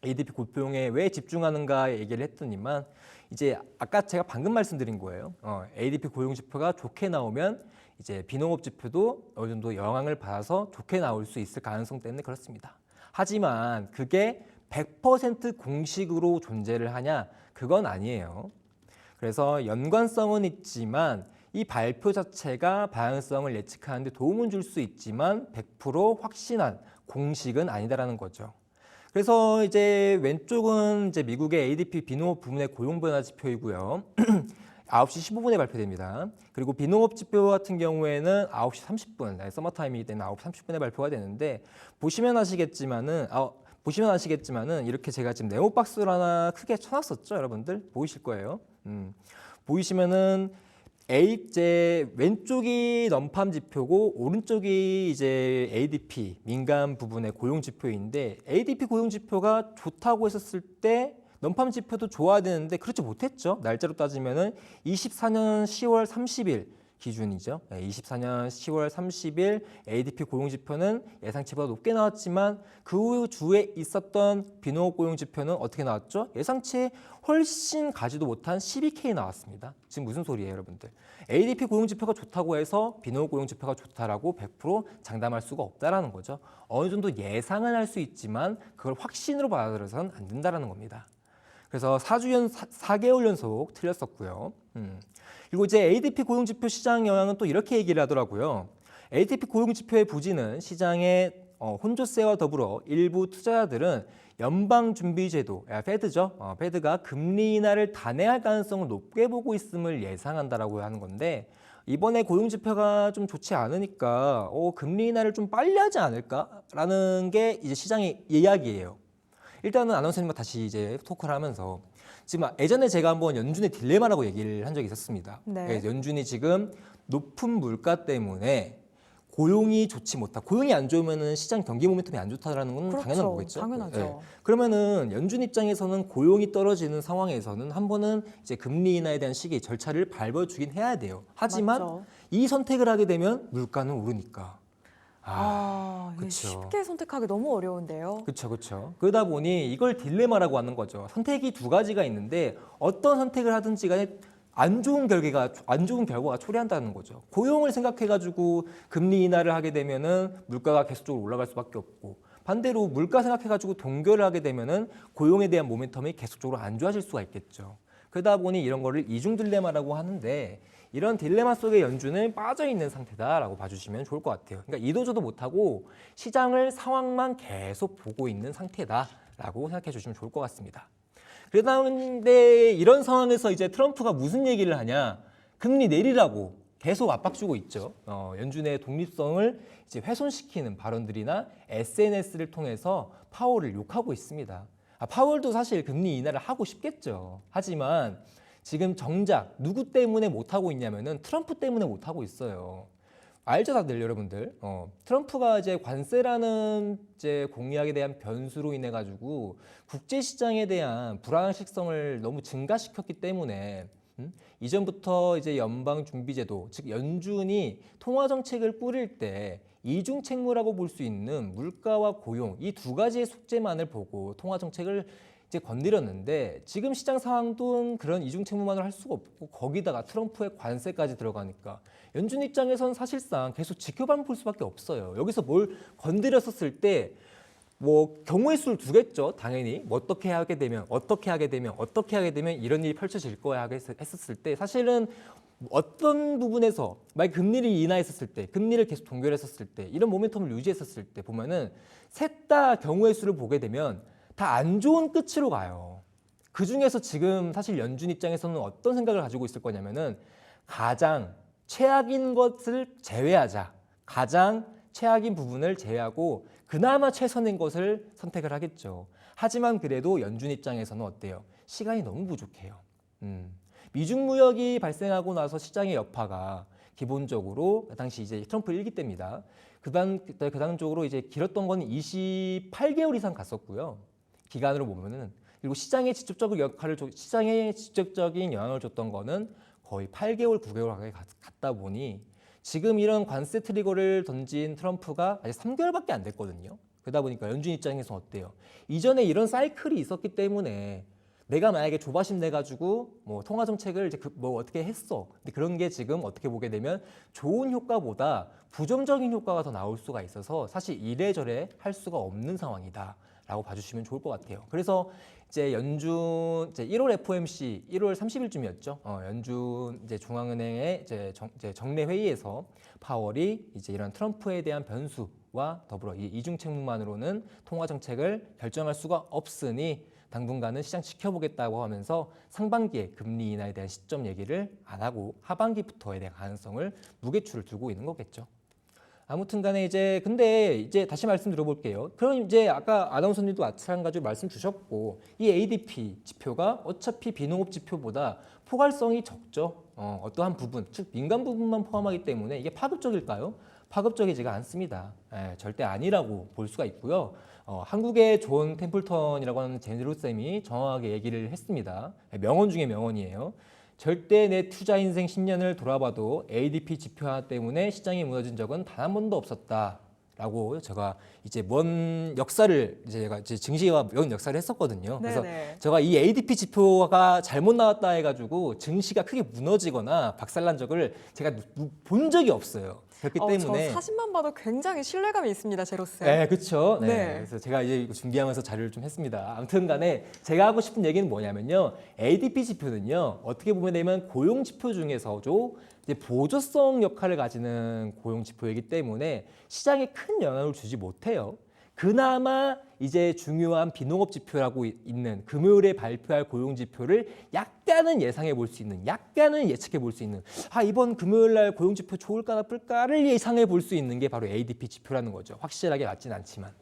ADP 고용에 왜 집중하는가 얘기를 했더니만 이제 아까 제가 방금 말씀드린 거예요. ADP 고용 지표가 좋게 나오면 이제 비농업 지표도 어느 정도 영향을 받아서 좋게 나올 수 있을 가능성 때문에 그렇습니다. 하지만 그게 100% 공식으로 존재를 하냐? 그건 아니에요. 그래서 연관성은 있지만 이 발표 자체가 방향성을 예측하는 데 도움은 줄 수 있지만 100% 확신한 공식은 아니다라는 거죠. 그래서 이제 왼쪽은 이제 미국의 ADP 비농업 부문의 고용 변화 지표이고요. 9시 15분에 발표됩니다. 그리고 비농업 지표 같은 경우에는 9시 30분, 서머타임이기 때문에 9시 30분에 발표가 되는데 보시면 아시겠지만은 이렇게 제가 지금 네모 박스를 하나 크게 쳐놨었죠, 여러분들 보이실 거예요. 보이시면은 이제 왼쪽이 넘팜 지표고 오른쪽이 이제 ADP 민간 부분의 고용 지표인데 ADP 고용 지표가 좋다고 했었을 때 넘팜 지표도 좋아야 되는데 그렇지 못했죠. 날짜로 따지면은 24년 10월 30일 기준이죠. 24년 10월 30일 ADP 고용 지표는 예상치보다 높게 나왔지만 그 주에 있었던 비농업 고용 지표는 어떻게 나왔죠? 예상치 훨씬 가지도 못한 12K 나왔습니다. 지금 무슨 소리예요, 여러분들? ADP 고용 지표가 좋다고 해서 비농업 고용 지표가 좋다라고 100% 장담할 수가 없다라는 거죠. 어느 정도 예상은 할 수 있지만 그걸 확신으로 받아들여서는 안 된다라는 겁니다. 그래서 4개월 연속 틀렸었고요. 그리고 이제 ADP 고용지표 시장 영향은 또 이렇게 얘기를 하더라고요. ADP 고용지표의 부진은 시장의 혼조세와 더불어 일부 투자자들은 연방준비제도, 페드죠. 페드가 금리 인하를 단행할 가능성을 높게 보고 있음을 예상한다라고 하는 건데 이번에 고용지표가 좀 좋지 않으니까 금리 인하를 좀 빨리 하지 않을까라는 게 이제 시장의 이야기예요. 일단은 아나운서님과 다시 이제 토크를 하면서 지금 예전에 제가 한번 연준의 딜레마라고 얘기를 한 적이 있었습니다. 네. 연준이 지금 높은 물가 때문에 고용이 좋지 못하고 고용이 안 좋으면은 시장 경기 모멘텀이 안 좋다라는 건 그렇죠. 당연한 거겠죠. 당연하죠. 그러면은 연준 입장에서는 고용이 떨어지는 상황에서는 한 번은 이제 금리 인하에 대한 시기 절차를 밟아주긴 해야 돼요. 하지만 맞죠. 이 선택을 하게 되면 물가는 오르니까. 이게 그쵸. 쉽게 선택하기 너무 어려운데요. 그렇죠. 그러다 보니 이걸 딜레마라고 하는 거죠. 선택이 두 가지가 있는데 어떤 선택을 하든지 간에 안 좋은 결과가 초래한다는 거죠. 고용을 생각해가지고 금리 인하를 하게 되면은 물가가 계속적으로 올라갈 수밖에 없고 반대로 물가 생각해가지고 동결을 하게 되면은 고용에 대한 모멘텀이 계속적으로 안 좋아질 수가 있겠죠. 그러다 보니 이런 거를 이중 딜레마라고 하는데 이런 딜레마 속에 연준은 빠져 있는 상태다라고 봐주시면 좋을 것 같아요. 그러니까 이도저도 못하고 시장을 상황만 계속 보고 있는 상태다라고 생각해 주시면 좋을 것 같습니다. 그런데 이런 상황에서 이제 트럼프가 무슨 얘기를 하냐? 금리 내리라고 계속 압박 주고 있죠. 연준의 독립성을 이제 훼손시키는 발언들이나 SNS를 통해서 파월을 욕하고 있습니다. 파월도 사실 금리 인하를 하고 싶겠죠. 하지만 지금 정작 누구 때문에 못하고 있냐면은 트럼프 때문에 못하고 있어요. 알죠, 다들 여러분들. 트럼프가 이제 관세라는 이제 공약에 대한 변수로 인해 가지고 국제 시장에 대한 불안식성을 너무 증가시켰기 때문에 이전부터 이제 연방준비제도, 즉 연준이 통화 정책을 꾸릴 때 이중 책무라고 볼 수 있는 물가와 고용 이 두 가지의 숙제만을 보고 통화 정책을 이제 건드렸는데 지금 시장 상황도 그런 이중 책무만을 할 수가 없고 거기다가 트럼프의 관세까지 들어가니까 연준 입장에서는 사실상 계속 지켜만 볼 수밖에 없어요. 여기서 뭘 건드렸었을 때 뭐 경우의 수를 두겠죠. 당연히 뭐 어떻게 하게 되면 이런 일이 펼쳐질 거야 했었을 때 사실은 어떤 부분에서 만약 금리를 인하했었을 때 금리를 계속 동결했었을 때 이런 모멘텀을 유지했었을 때 보면은 셋 다 경우의 수를 보게 되면 다 안 좋은 끝으로 가요. 그 중에서 지금 사실 연준 입장에서는 어떤 생각을 가지고 있을 거냐면은 가장 최악인 것을 제외하자. 가장 최악인 부분을 제외하고 그나마 최선인 것을 선택을 하겠죠. 하지만 그래도 연준 입장에서는 어때요? 시간이 너무 부족해요. 미중 무역이 발생하고 나서 시장의 여파가 기본적으로 그 당시 이제 트럼프 1기 때입니다. 그다음적으로 이제 길었던 건 28개월 이상 갔었고요. 기간으로 보면은 그리고 시장에 직접적인 영향을 줬던 거는 거의 8개월, 9개월 가까이 갔다 보니 지금 이런 관세 트리거를 던진 트럼프가 아직 3개월밖에 안 됐거든요. 그러다 보니까 연준 입장에서 어때요? 이전에 이런 사이클이 있었기 때문에 내가 만약에 조바심 내가지고 뭐 통화 정책을 이제 뭐 어떻게 했어. 근데 그런 게 지금 어떻게 보게 되면 좋은 효과보다 부정적인 효과가 더 나올 수가 있어서 사실 이래저래 할 수가 없는 상황이다. 라고 봐주시면 좋을 것 같아요. 그래서 이제 연준 이제 1월 FOMC 1월 30일쯤이었죠. 연준 이제 중앙은행의 이제 정례 회의에서 파월이 이제 이런 트럼프에 대한 변수와 더불어 이 이중 책무만으로는 통화 정책을 결정할 수가 없으니 당분간은 시장 지켜보겠다고 하면서 상반기에 금리 인하에 대한 시점 얘기를 안 하고 하반기부터에 대한 가능성을 무게추를 두고 있는 거겠죠. 아무튼 간에 근데 이제 다시 말씀드려볼게요. 그럼 이제 아까 아나운서님도 마찬가지로 말씀 주셨고, 이 ADP 지표가 어차피 비농업 지표보다 포괄성이 적죠. 어떠한 부분, 즉 민간 부분만 포함하기 때문에 이게 파급적일까요? 파급적이지가 않습니다. 절대 아니라고 볼 수가 있고요. 한국의 존 템플턴이라고 하는 제네로쌤이 정확하게 얘기를 했습니다. 명언 중에 명언이에요. 절대 내 투자 인생 10년을 돌아봐도 ADP 지표 하나 때문에 시장이 무너진 적은 단 한 번도 없었다라고 제가 이제 먼 역사를 제가 증시와 면 역사를 했었거든요. 그래서 제가 이 ADP 지표가 잘못 나왔다 해가지고 증시가 크게 무너지거나 박살난 적을 제가 본 적이 없어요. 그렇기 때문에 저 사진만 봐도 굉장히 신뢰감이 있습니다, 제로쌤. 네, 그렇죠. 네. 그래서 제가 이제 이거 준비하면서 자료를 좀 했습니다. 아무튼간에 제가 하고 싶은 얘기는 뭐냐면요, ADP 지표는요 어떻게 보면 되면 고용 지표 중에서도 이제 보조성 역할을 가지는 고용 지표이기 때문에 시장에 큰 영향을 주지 못해요. 그나마 이제 중요한 비농업 지표라고 있는 금요일에 발표할 고용 지표를 약간은 예상해 볼 수 있는, 약간은 예측해 볼 수 있는, 이번 금요일 날 고용 지표 좋을까 나쁠까를 예상해 볼 수 있는 게 바로 ADP 지표라는 거죠. 확실하게 맞진 않지만.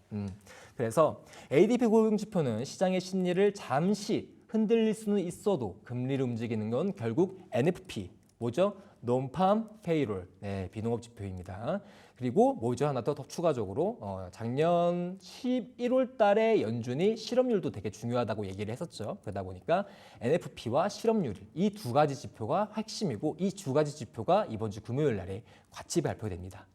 그래서 ADP 고용 지표는 시장의 심리를 잠시 흔들릴 수는 있어도 금리를 움직이는 건 결국 NFP, 뭐죠? 논팜 페이롤, 비농업 지표입니다. 그리고 뭐죠? 하나 더 추가적으로 작년 11월 달에 연준이 실업률도 되게 중요하다고 얘기를 했었죠. 그러다 보니까 NFP와 실업률 이 두 가지 지표가 핵심이고, 이 두 가지 지표가 이번 주 금요일 날에 같이 발표됩니다.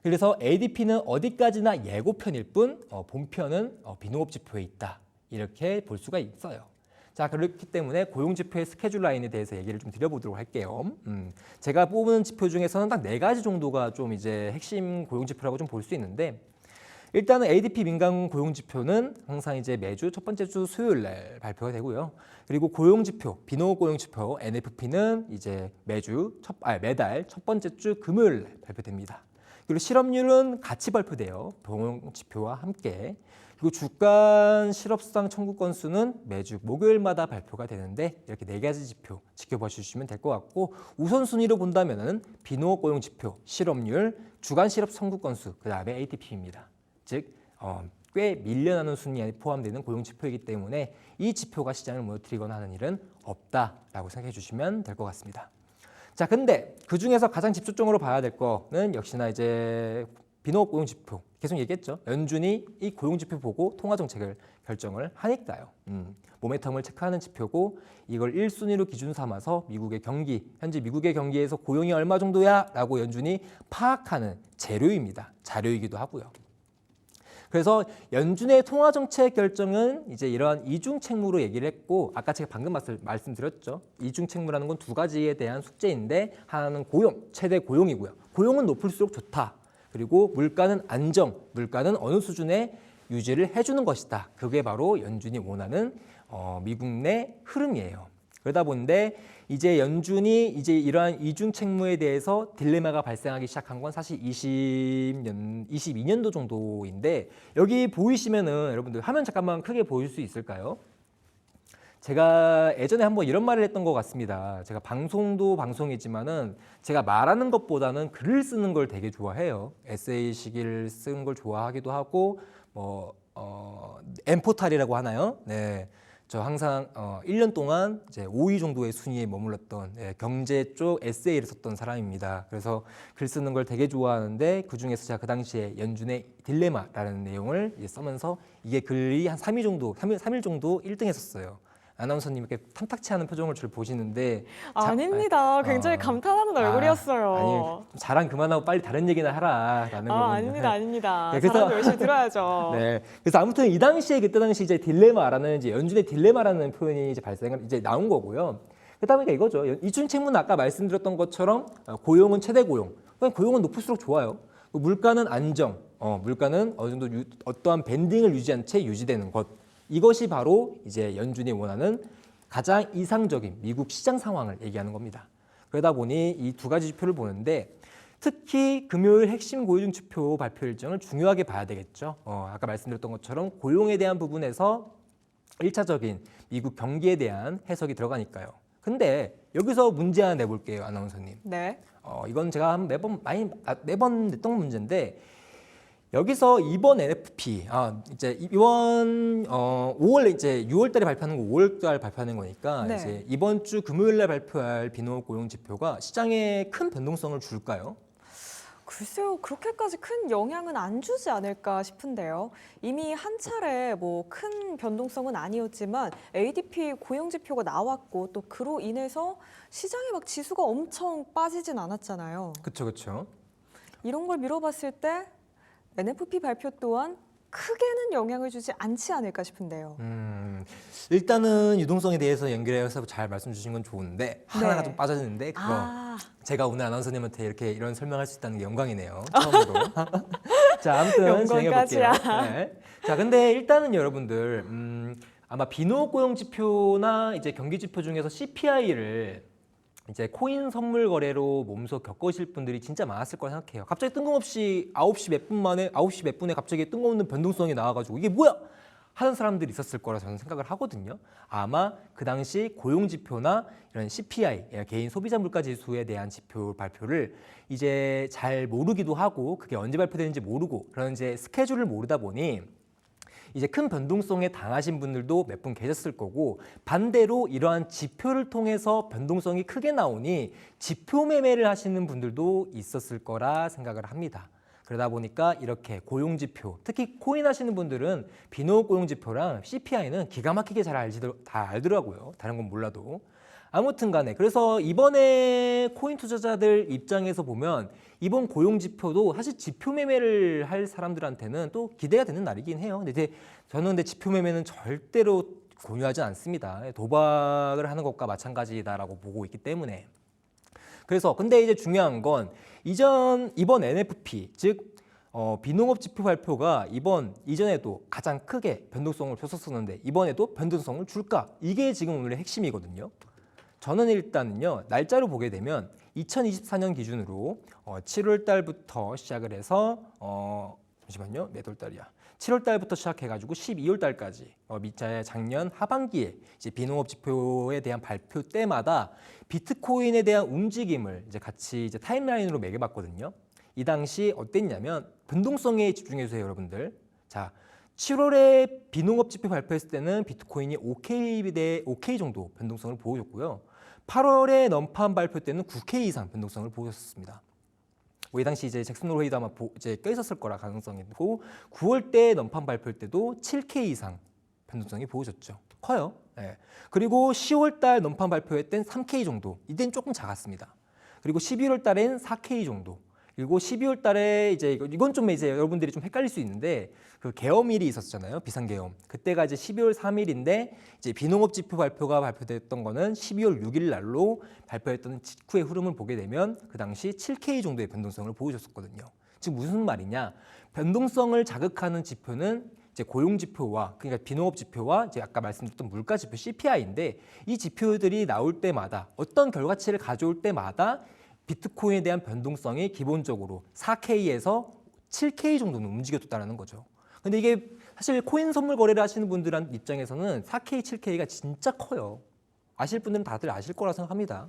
그래서 ADP는 어디까지나 예고편일 뿐 본편은 비농업 지표에 있다, 이렇게 볼 수가 있어요. 자, 그렇기 때문에 고용지표의 스케줄 라인에 대해서 얘기를 좀 드려보도록 할게요. 제가 뽑은 지표 중에서는 딱 4가지 정도가 좀 이제 핵심 고용지표라고 좀 볼 수 있는데, 일단은 ADP 민간 고용지표는 항상 이제 매주 첫 번째 주 수요일 날 발표가 되고요. 그리고 고용지표, 비농업 고용지표 NFP는 이제 매달 첫 번째 주 금요일 날 발표됩니다. 그리고 실업률은 같이 발표돼요. 고용지표와 함께. 그리고 주간 실업수당 청구 건수는 매주 목요일마다 발표가 되는데, 이렇게 4가지 지표 지켜봐 주시면 될 것 같고, 우선순위로 본다면은 비농업 고용 지표, 실업률, 주간 실업 청구 건수, 그 다음에 ADP입니다. 즉 꽤 밀려나는 순위에 포함되는 고용 지표이기 때문에 이 지표가 시장을 무너뜨리거나 하는 일은 없다라고 생각해 주시면 될 것 같습니다. 자, 근데 그 중에서 가장 집중적으로 봐야 될 거는 역시나 이제 비농업 고용 지표, 계속 얘기했죠. 연준이 이 고용 지표 보고 통화 정책을 결정을 하니까요. 모멘텀을 체크하는 지표고, 이걸 1순위로 기준 삼아서 미국의 경기, 현재 미국의 경기에서 고용이 얼마 정도야? 라고 연준이 파악하는 재료입니다. 자료이기도 하고요. 그래서 연준의 통화 정책 결정은 이제 이러한 이중 책무로 얘기를 했고, 아까 제가 방금 말씀드렸죠. 이중 책무라는 건 2가지에 대한 숙제인데, 하나는 고용, 최대 고용이고요. 고용은 높을수록 좋다. 그리고 물가는 안정, 물가는 어느 수준에 유지를 해주는 것이다. 그게 바로 연준이 원하는 미국 내 흐름이에요. 그러다 보는데 이제 연준이 이제 이러한 이중 책무에 대해서 딜레마가 발생하기 시작한 건 사실 22년도 정도인데, 여기 보이시면은 여러분들 화면 잠깐만 크게 보일 수 있을까요? 제가 예전에 한번 이런 말을 했던 것 같습니다. 제가 방송도 방송이지만은 제가 말하는 것보다는 글을 쓰는 걸 되게 좋아해요. 에세이 시기를 쓰는 걸 좋아하기도 하고, 엠포탈이라고 하나요? 네. 저 항상 1년 동안 이제 5위 정도의 순위에 머물렀던 경제 쪽 에세이를 썼던 사람입니다. 그래서 글 쓰는 걸 되게 좋아하는데, 그 중에서 제가 그 당시에 연준의 딜레마라는 내용을 이제 쓰면서 이게 글이 한 3일 정도 1등 했었어요. 아나운서님 이렇게 탐탁치 않은 표정을 저를 보시는데, 아닙니다. 굉장히 감탄하는 얼굴이었어요. 아니, 자랑 그만하고 빨리 다른 얘기나 하라라는 거군요. 아닙니다. 네, 그래서 자랑도 열심히 들어야죠. 네, 그래서 아무튼 이 당시에 그때 당시 이제 딜레마라는 이제 연준의 딜레마라는 표현이 이제 이제 나온 거고요. 그러다 보니까 이거죠. 이중 책무는 아까 말씀드렸던 것처럼 고용은 최대 고용, 고용은 높을수록 좋아요. 물가는 안정, 물가는 어느 정도 어떠한 밴딩을 유지한 채 유지되는 것. 이것이 바로 이제 연준이 원하는 가장 이상적인 미국 시장 상황을 얘기하는 겁니다. 그러다 보니 이 두 가지 지표를 보는데 특히 금요일 핵심 고용 지표 발표 일정을 중요하게 봐야 되겠죠. 아까 말씀드렸던 것처럼 고용에 대한 부분에서 1차적인 미국 경기에 대한 해석이 들어가니까요. 근데 여기서 문제 하나 내볼게요, 아나운서님. 네. 이건 제가 매번 냈던 문제인데 여기서 이번 NFP 이제 이번 5월 이제 6월달에 발표하는 거 5월달 발표하는 거니까 네. 이제 이번 주 금요일날 발표할 비농업 고용 지표가 시장에 큰 변동성을 줄까요? 글쎄요, 그렇게까지 큰 영향은 안 주지 않을까 싶은데요. 이미 한 차례 뭐 큰 변동성은 아니었지만 ADP 고용 지표가 나왔고 또 그로 인해서 시장에 막 지수가 엄청 빠지진 않았잖아요. 그렇죠. 이런 걸 미뤄봤을 때 NFP 발표 또한 크게는 영향을 주지 않지 않을까 싶은데요. 일단은 유동성에 대해서 연결해서 잘 말씀 주신 건 좋은데 하나가 네. 좀 빠졌는데 그거 아, 제가 오늘 아나운서님한테 이런 설명할 수 있다는 게 영광이네요. 처음으로. 자, 아무튼 진행해볼게요. 영광까지야. 네. 자, 근데 일단은 여러분들 아마 비농업 고용 지표나 이제 경기 지표 중에서 CPI를 이제 코인 선물 거래로 몸소 겪으실 분들이 진짜 많았을 거라 생각해요. 갑자기 뜬금없이 9시 몇 분에 갑자기 뜬금없는 변동성이 나와가지고 이게 뭐야? 하는 사람들이 있었을 거라 저는 생각을 하거든요. 아마 그 당시 고용 지표나 이런 CPI, 개인 소비자 물가 지수에 대한 지표 발표를 이제 잘 모르기도 하고 그게 언제 발표되는지 모르고 그런 이제 스케줄을 모르다 보니 이제 큰 변동성에 당하신 분들도 몇 분 계셨을 거고 반대로 이러한 지표를 통해서 변동성이 크게 나오니 지표 매매를 하시는 분들도 있었을 거라 생각을 합니다. 그러다 보니까 이렇게 고용 지표, 특히 코인 하시는 분들은 비농업 고용 지표랑 CPI는 기가 막히게 다 알더라고요. 다른 건 몰라도. 아무튼 간에 그래서 이번에 코인 투자자들 입장에서 보면 이번 고용 지표도 사실 지표 매매를 할 사람들한테는 또 기대가 되는 날이긴 해요. 근데 저는 지표 매매는 절대로 권유하지 않습니다. 도박을 하는 것과 마찬가지다라고 보고 있기 때문에. 그래서 근데 이제 중요한 건 이번 NFP 즉 비농업 지표 발표가 이전에도 가장 크게 변동성을 줬었었는데 이번에도 변동성을 줄까? 이게 지금 오늘의 핵심이거든요. 저는 일단은요 날짜로 보게 되면 2024년 기준으로 7월 달부터 시작을 해서 잠시만요 몇 월 달이야? 7월 달부터 시작해가지고 12월 달까지 작년 하반기에 이제 비농업 지표에 대한 발표 때마다 비트코인에 대한 움직임을 이제 같이 이제 타임라인으로 매겨봤거든요. 이 당시 어땠냐면 변동성에 집중해주세요, 여러분들. 자, 7월에 비농업 지표 발표했을 때는 비트코인이 OK 정도 변동성을 보여줬고요. 8월에 넘판 발표 때는 9K 이상 변동성을 보였습니다. 이 당시 이제 잭슨 홀 회의도 아마 이제 껴있었을 거라 가능성이 있고 9월 때 넘판 발표할 때도 7K 이상 변동성이 보여졌죠. 커요. 네. 그리고 10월 달 넘판 발표할 땐 3K 정도. 이때는 조금 작았습니다. 그리고 11월 달엔 4K 정도. 그리고 12월 달에 이제 이건 좀 이제 여러분들이 좀 헷갈릴 수 있는데 그 계엄일이 있었잖아요. 비상계엄. 그때가 이제 12월 3일인데 이제 비농업 지표 발표가 발표됐던 거는 12월 6일 날로 발표했던 직후의 흐름을 보게 되면 그 당시 7K 정도의 변동성을 보여줬었거든요. 즉 무슨 말이냐? 변동성을 자극하는 지표는 이제 고용 지표와 그러니까 비농업 지표와 이제 아까 말씀드렸던 물가 지표 CPI인데 이 지표들이 나올 때마다 어떤 결과치를 가져올 때마다 비트코인에 대한 변동성이 기본적으로 4K에서 7K 정도는 움직여줬다는 거죠. 근데 이게 사실 코인 선물 거래를 하시는 분들 입장에서는 4K, 7K가 진짜 커요. 아실 분들은 다들 아실 거라 생각합니다.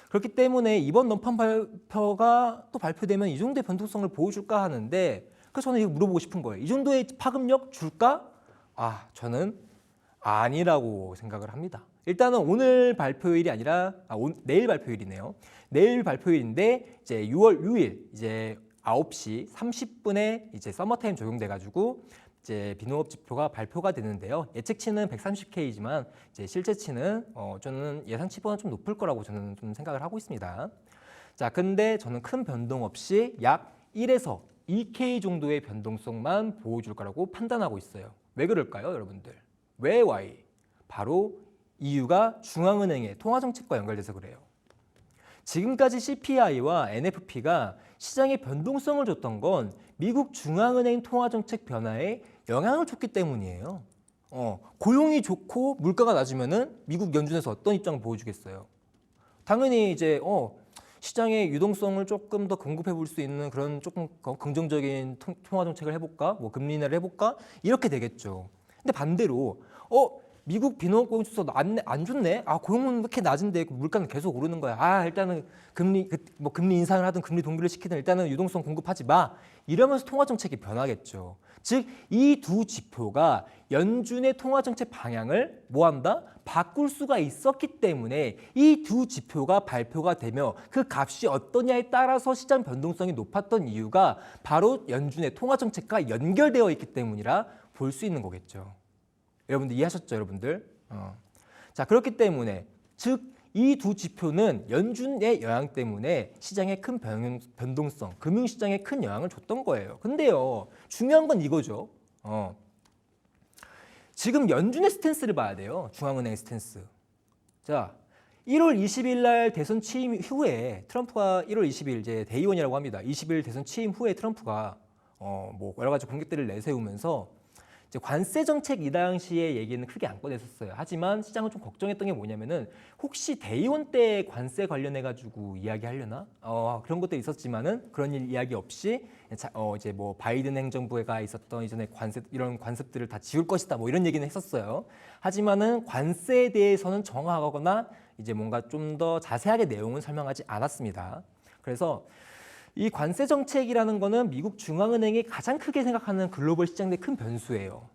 그렇기 때문에 이번 넘판 발표가 또 발표되면 이 정도의 변동성을 보여줄까 하는데 그래서 저는 이거 물어보고 싶은 거예요. 이 정도의 파급력 줄까? 저는 아니라고 생각을 합니다. 일단은 오늘 발표일이 아니라 내일 발표일이네요. 내일 발표일인데 이제 6월 6일 이제 9시 30분에 이제 서머타임 적용돼 가지고 이제 비농업 지표가 발표가 되는데요. 예측치는 130K지만 이제 실제치는 저는 예상치보다 좀 높을 거라고 저는 좀 생각을 하고 있습니다. 자, 근데 저는 큰 변동 없이 약 1에서 2K 정도의 변동성만 보여줄 거라고 판단하고 있어요. 왜 그럴까요, 여러분들? 왜 Y? 바로 이유가 중앙은행의 통화정책과 연결돼서 그래요. 지금까지 CPI와 NFP가 시장에 변동성을 줬던 건 미국 중앙은행 통화정책 변화에 영향을 줬기 때문이에요. 고용이 좋고 물가가 낮으면은 미국 연준에서 어떤 입장을 보여주겠어요? 당연히 이제 시장의 유동성을 조금 더 공급해 볼 수 있는 그런 조금 긍정적인 통화 정책을 해볼까, 뭐 금리 인하를 해볼까 이렇게 되겠죠. 근데 반대로 미국 비농업 고용 지수 안 좋네. 고용은 왜 이렇게 낮은데 물가는 계속 오르는 거야. 일단은 금리 인상을 하든 금리 동결을 시키든 일단은 유동성 공급하지 마. 이러면서 통화 정책이 변하겠죠. 즉 이 두 지표가 연준의 통화 정책 방향을 뭐한다? 바꿀 수가 있었기 때문에 이 두 지표가 발표가 되며 그 값이 어떠냐에 따라서 시장 변동성이 높았던 이유가 바로 연준의 통화 정책과 연결되어 있기 때문이라 볼 수 있는 거겠죠. 여러분들 이해하셨죠, 여러분들? 자, 그렇기 때문에 즉 이 두 지표는 연준의 영향 때문에 시장에 큰 변동성, 금융시장에 큰 영향을 줬던 거예요. 근데요, 중요한 건 이거죠. 지금 연준의 스탠스를 봐야 돼요. 중앙은행의 스탠스. 자, 1월 20일 날 대선 취임 후에 트럼프가 1월 20일 이제 데이원이라고 합니다. 20일 대선 취임 후에 트럼프가 뭐 여러 가지 공격들을 내세우면서 이제 관세 정책 이 당시에 얘기는 크게 안 꺼냈었어요. 하지만 시장은 좀 걱정했던 게 뭐냐면은 혹시 대의원 때 관세 관련해 가지고 이야기하려나? 그런 것도 있었지만은 그런 이야기 없이 이제 뭐 바이든 행정부가 있었던 이전에 이런 관습들을 다 지울 것이다. 뭐 이런 얘기는 했었어요. 하지만은 관세에 대해서는 정하거나 이제 뭔가 좀 더 자세하게 내용은 설명하지 않았습니다. 그래서 이 관세 정책이라는 거는 미국 중앙은행이 가장 크게 생각하는 글로벌 시장 내 큰 변수예요.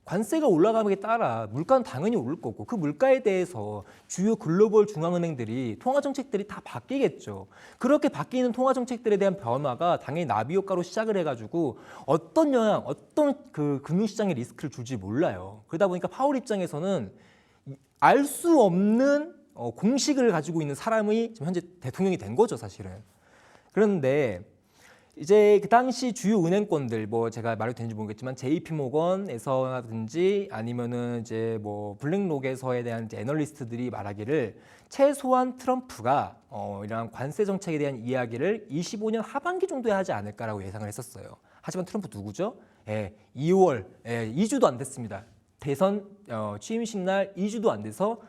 관세가 올라감에 따라 물가는 당연히 오를 거고 그 물가에 대해서 주요 글로벌 중앙은행들이 통화 정책들이 다 바뀌겠죠. 그렇게 바뀌는 통화 정책들에 대한 변화가 당연히 나비 효과로 시작을 해가지고 어떤 영향, 어떤 그 금융시장의 리스크를 줄지 몰라요. 그러다 보니까 파월 입장에서는 알 수 없는 공식을 가지고 있는 사람이 지금 현재 대통령이 된 거죠, 사실은. 그런데 이제 그 당시 주요 은행권들 뭐 제가 말이 되는지 모르겠지만 JP모건에서라든지 아니면은 이제 뭐 블랙록에서에 대한 이제 애널리스트들이 말하기를 최소한 트럼프가 이러한 관세 정책에 대한 이야기를 25년 하반기 정도에 하지 않을까라고 예상을 했었어요. 하지만 트럼프 누구죠? 2월 2주도 안 됐습니다. 대선 취임식 날 2주도 안 돼서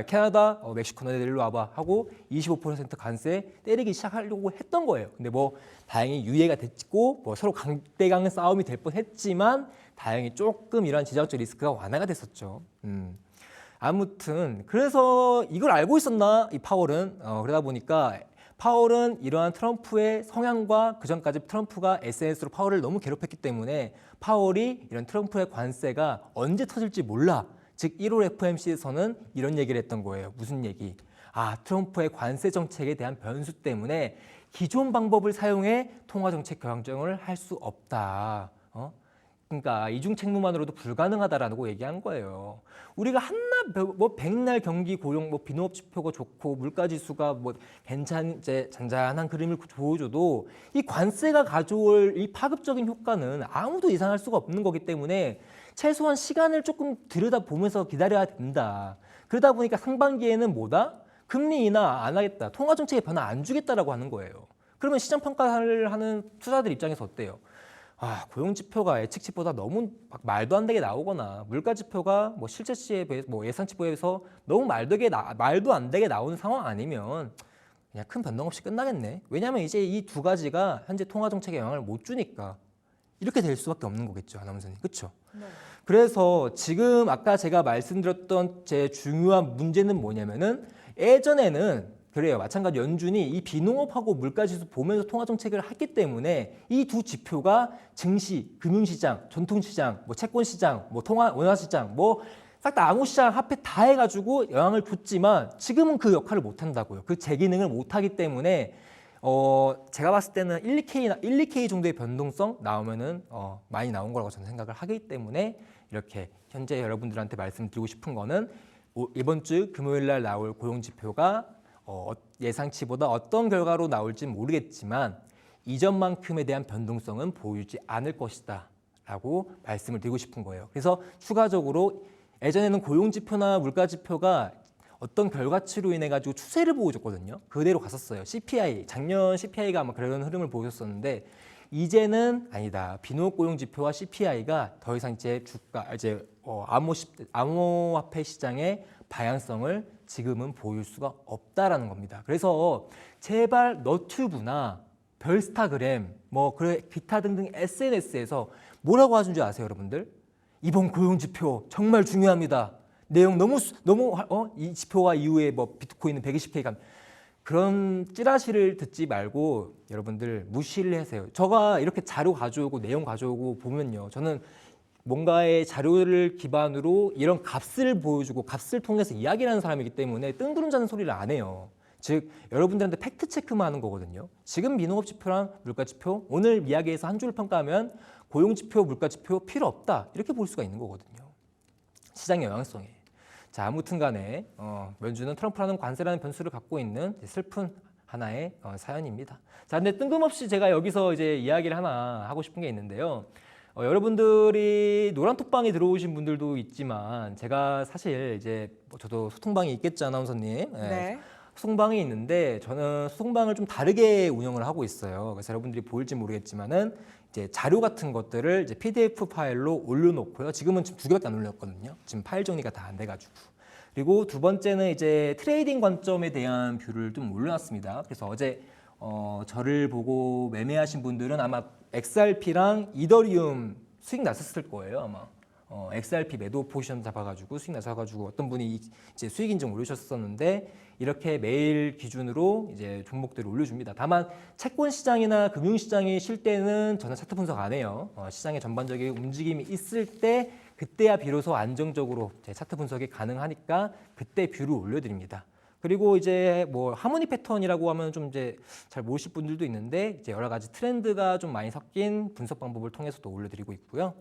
캐나다, 멕시코 너네 일로 와봐 하고 25% 관세 때리기 시작하려고 했던 거예요. 근데 뭐 다행히 유예가 됐고 뭐 서로 강대강 싸움이 될 뻔했지만 다행히 조금 이러한 지정학적 리스크가 완화가 됐었죠. 아무튼 그래서 이걸 알고 있었나 이 파월은 그러다 보니까 파월은 이러한 트럼프의 성향과 그전까지 트럼프가 SNS로 파월을 너무 괴롭혔기 때문에 파월이 이런 트럼프의 관세가 언제 터질지 몰라. 즉 1월 FOMC에서는 이런 얘기를 했던 거예요. 무슨 얘기? 트럼프의 관세 정책에 대한 변수 때문에 기존 방법을 사용해 통화정책 결정을 할 수 없다. 그러니까 이중 책무만으로도 불가능하다라고 얘기한 거예요. 우리가 백날 경기 고용 비농업 지표가 좋고 물가 지수가 잔잔한 그림을 보여줘도 이 관세가 가져올 이 파급적인 효과는 아무도 예상할 수가 없는 거기 때문에 최소한 시간을 조금 들여다보면서 기다려야 된다. 그러다 보니까 상반기에는 금리 인하 안 하겠다. 통화 정책에 변화 안 주겠다라고 하는 거예요. 그러면 시장 평가를 하는 투자들 입장에서 어때요? 고용 지표가 예측치보다 너무 말도 안 되게 나오거나 물가 지표가 실제치에 비해서 예상치에 비해서 너무 말도 안 되게 나오는 상황 아니면 그냥 큰 변동 없이 끝나겠네. 왜냐하면 이제 이 두 가지가 현재 통화 정책에 영향을 못 주니까 이렇게 될 수밖에 없는 거겠죠, 아나운서님. 그렇죠? 네. 그래서 지금 아까 제가 말씀드렸던 제 중요한 문제는 뭐냐면은 예전에는 그래요. 마찬가지 연준이 이 비농업하고 물가지수 보면서 통화정책을 했기 때문에 이 두 지표가 증시, 금융시장, 전통시장, 채권시장, 원화시장, 싹 다 암호시장 합해 다 해가지고 영향을 줬지만 지금은 그 역할을 못 한다고요. 그 제 기능을 못 하기 때문에 제가 봤을 때는 1, 2K 정도의 변동성 나오면은 많이 나온 거라고 저는 생각을 하기 때문에 이렇게 현재 여러분들한테 말씀드리고 싶은 거는 이번 주 금요일 날 나올 고용 지표가 예상치보다 어떤 결과로 나올지는 모르겠지만 이전만큼에 대한 변동성은 보이지 않을 것이다 라고 말씀을 드리고 싶은 거예요. 그래서 추가적으로 예전에는 고용지표나 물가지표가 어떤 결과치로 인해 가지고 추세를 보여줬거든요. 그대로 갔었어요. CPI 작년 CPI가 아마 그런 흐름을 보였었는데 이제는 아니다. 비농업 고용 지표와 CPI가 더 이상 이제 암호화폐 시장의 방향성을 지금은 보일 수가 없다라는 겁니다. 그래서 제발 너튜브나 별스타그램, 기타 등등 SNS에서 뭐라고 하신 줄 아세요, 여러분들? 이번 고용 지표 정말 중요합니다. 내용 너무 이 지표가 이후에 비트코인은 120K 감 그런 찌라시를 듣지 말고 여러분들 무시를 하세요. 제가 이렇게 자료 가져오고 내용 가져오고 보면요, 저는 뭔가의 자료를 기반으로 이런 값을 보여주고 값을 통해서 이야기를 하는 사람이기 때문에 뜬구름 잡는 소리를 안 해요. 즉 여러분들한테 팩트 체크만 하는 거거든요. 지금 민농업 지표랑 물가 지표 오늘 이야기에서 한 줄을 평가하면 고용 지표, 물가 지표 필요 없다 이렇게 볼 수가 있는 거거든요. 시장의 영향성에. 자, 아무튼 간에 연준은 트럼프라는 관세라는 변수를 갖고 있는 슬픈 하나의 사연입니다. 자, 근데 뜬금없이 제가 여기서 이제 이야기를 하나 하고 싶은 게 있는데요. 여러분들이 노란톡방에 들어오신 분들도 있지만 제가 사실 이제 저도 소통방이 있겠죠, 아나운서님. 네. 소통방이 있는데 저는 소통방을 좀 다르게 운영을 하고 있어요. 그래서 여러분들이 보일지 모르겠지만은 이제 자료 같은 것들을 이제 PDF 파일로 올려놓고요. 지금은 지금 2개밖에 안 올렸거든요. 지금 파일 정리가 다 안 돼가지고. 그리고 두 번째는 이제 트레이딩 관점에 대한 뷰를 좀 올려놨습니다. 그래서 어제 저를 보고 매매하신 분들은 아마 XRP랑 이더리움 수익 났었을 거예요, 아마. XRP 매도 포지션 잡아가지고 수익 나셔가지고 어떤 분이 이제 수익 인증 올리셨었는데 이렇게 매일 기준으로 이제 종목들을 올려줍니다. 다만 채권 시장이나 금융 시장이 쉴 때는 저는 차트 분석 안 해요. 시장의 전반적인 움직임이 있을 때 그때야 비로소 안정적으로 제 차트 분석이 가능하니까 그때 뷰를 올려드립니다. 그리고 이제 하모니 패턴이라고 하면 좀 이제 잘 모르실 분들도 있는데 이제 여러 가지 트렌드가 좀 많이 섞인 분석 방법을 통해서도 올려드리고 있고요.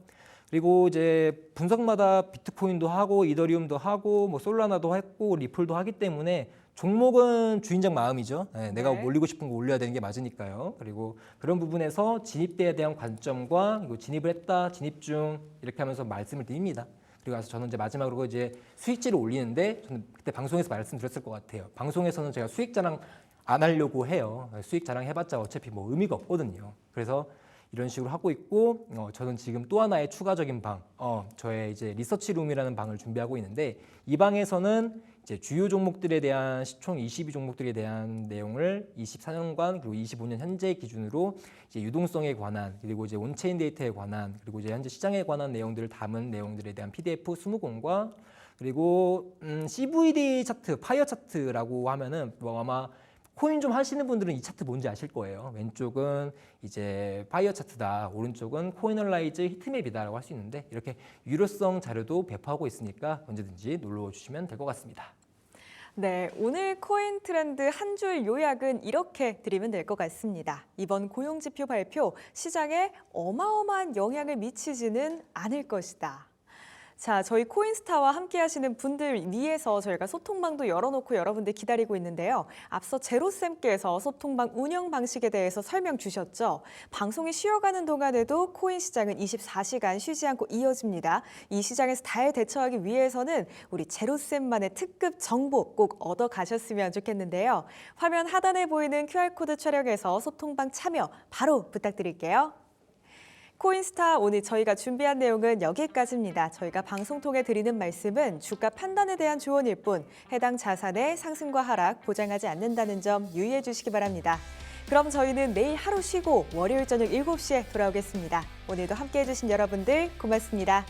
그리고 이제 분석마다 비트코인도 하고 이더리움도 하고 솔라나도 했고 리플도 하기 때문에 종목은 주인장 마음이죠. 네, 내가 올리고 싶은 거 올려야 되는 게 맞으니까요. 그리고 그런 부분에서 진입대에 대한 관점과 그리고 진입을 했다, 진입 중 이렇게 하면서 말씀을 드립니다. 그리고 나서 저는 이제 마지막으로 이제 수익지를 올리는데 저는 그때 방송에서 말씀드렸을 것 같아요. 방송에서는 제가 수익 자랑 안 하려고 해요. 수익 자랑 해봤자 어차피 의미가 없거든요. 그래서 이런 식으로 하고 있고 저는 지금 또 하나의 추가적인 방, 저의 이제 리서치룸이라는 방을 준비하고 있는데 이 방에서는 이제 주요 종목들에 대한 총 22종목들에 대한 내용을 24년간 그리고 25년 현재 기준으로 이제 유동성에 관한 그리고 이제 온체인 데이터에 관한 그리고 이제 현재 시장에 관한 내용들을 담은 내용들에 대한 PDF 20권과 그리고 CVD 차트, 파이어 차트라고 하면은 아마 코인 좀 하시는 분들은 이 차트 뭔지 아실 거예요. 왼쪽은 이제 파이어 차트다. 오른쪽은 코인얼라이즈 히트맵이다라고 할 수 있는데 이렇게 유료성 자료도 배포하고 있으니까 언제든지 놀러 주시면 될 것 같습니다. 네, 오늘 코인 트렌드 한 줄 요약은 이렇게 드리면 될 것 같습니다. 이번 고용지표 발표 시장에 어마어마한 영향을 미치지는 않을 것이다. 자, 저희 코인스타와 함께 하시는 분들 위해서 저희가 소통방도 열어놓고 여러분들 기다리고 있는데요. 앞서 제로쌤께서 소통방 운영 방식에 대해서 설명 주셨죠. 방송이 쉬어가는 동안에도 코인 시장은 24시간 쉬지 않고 이어집니다. 이 시장에서 잘 대처하기 위해서는 우리 제로쌤만의 특급 정보 꼭 얻어가셨으면 좋겠는데요. 화면 하단에 보이는 QR코드 촬영해서 소통방 참여 바로 부탁드릴게요. 코인스타 오늘 저희가 준비한 내용은 여기까지입니다. 저희가 방송 통해 드리는 말씀은 주가 판단에 대한 조언일 뿐 해당 자산의 상승과 하락 보장하지 않는다는 점 유의해 주시기 바랍니다. 그럼 저희는 내일 하루 쉬고 월요일 저녁 7시에 돌아오겠습니다. 오늘도 함께해 주신 여러분들 고맙습니다.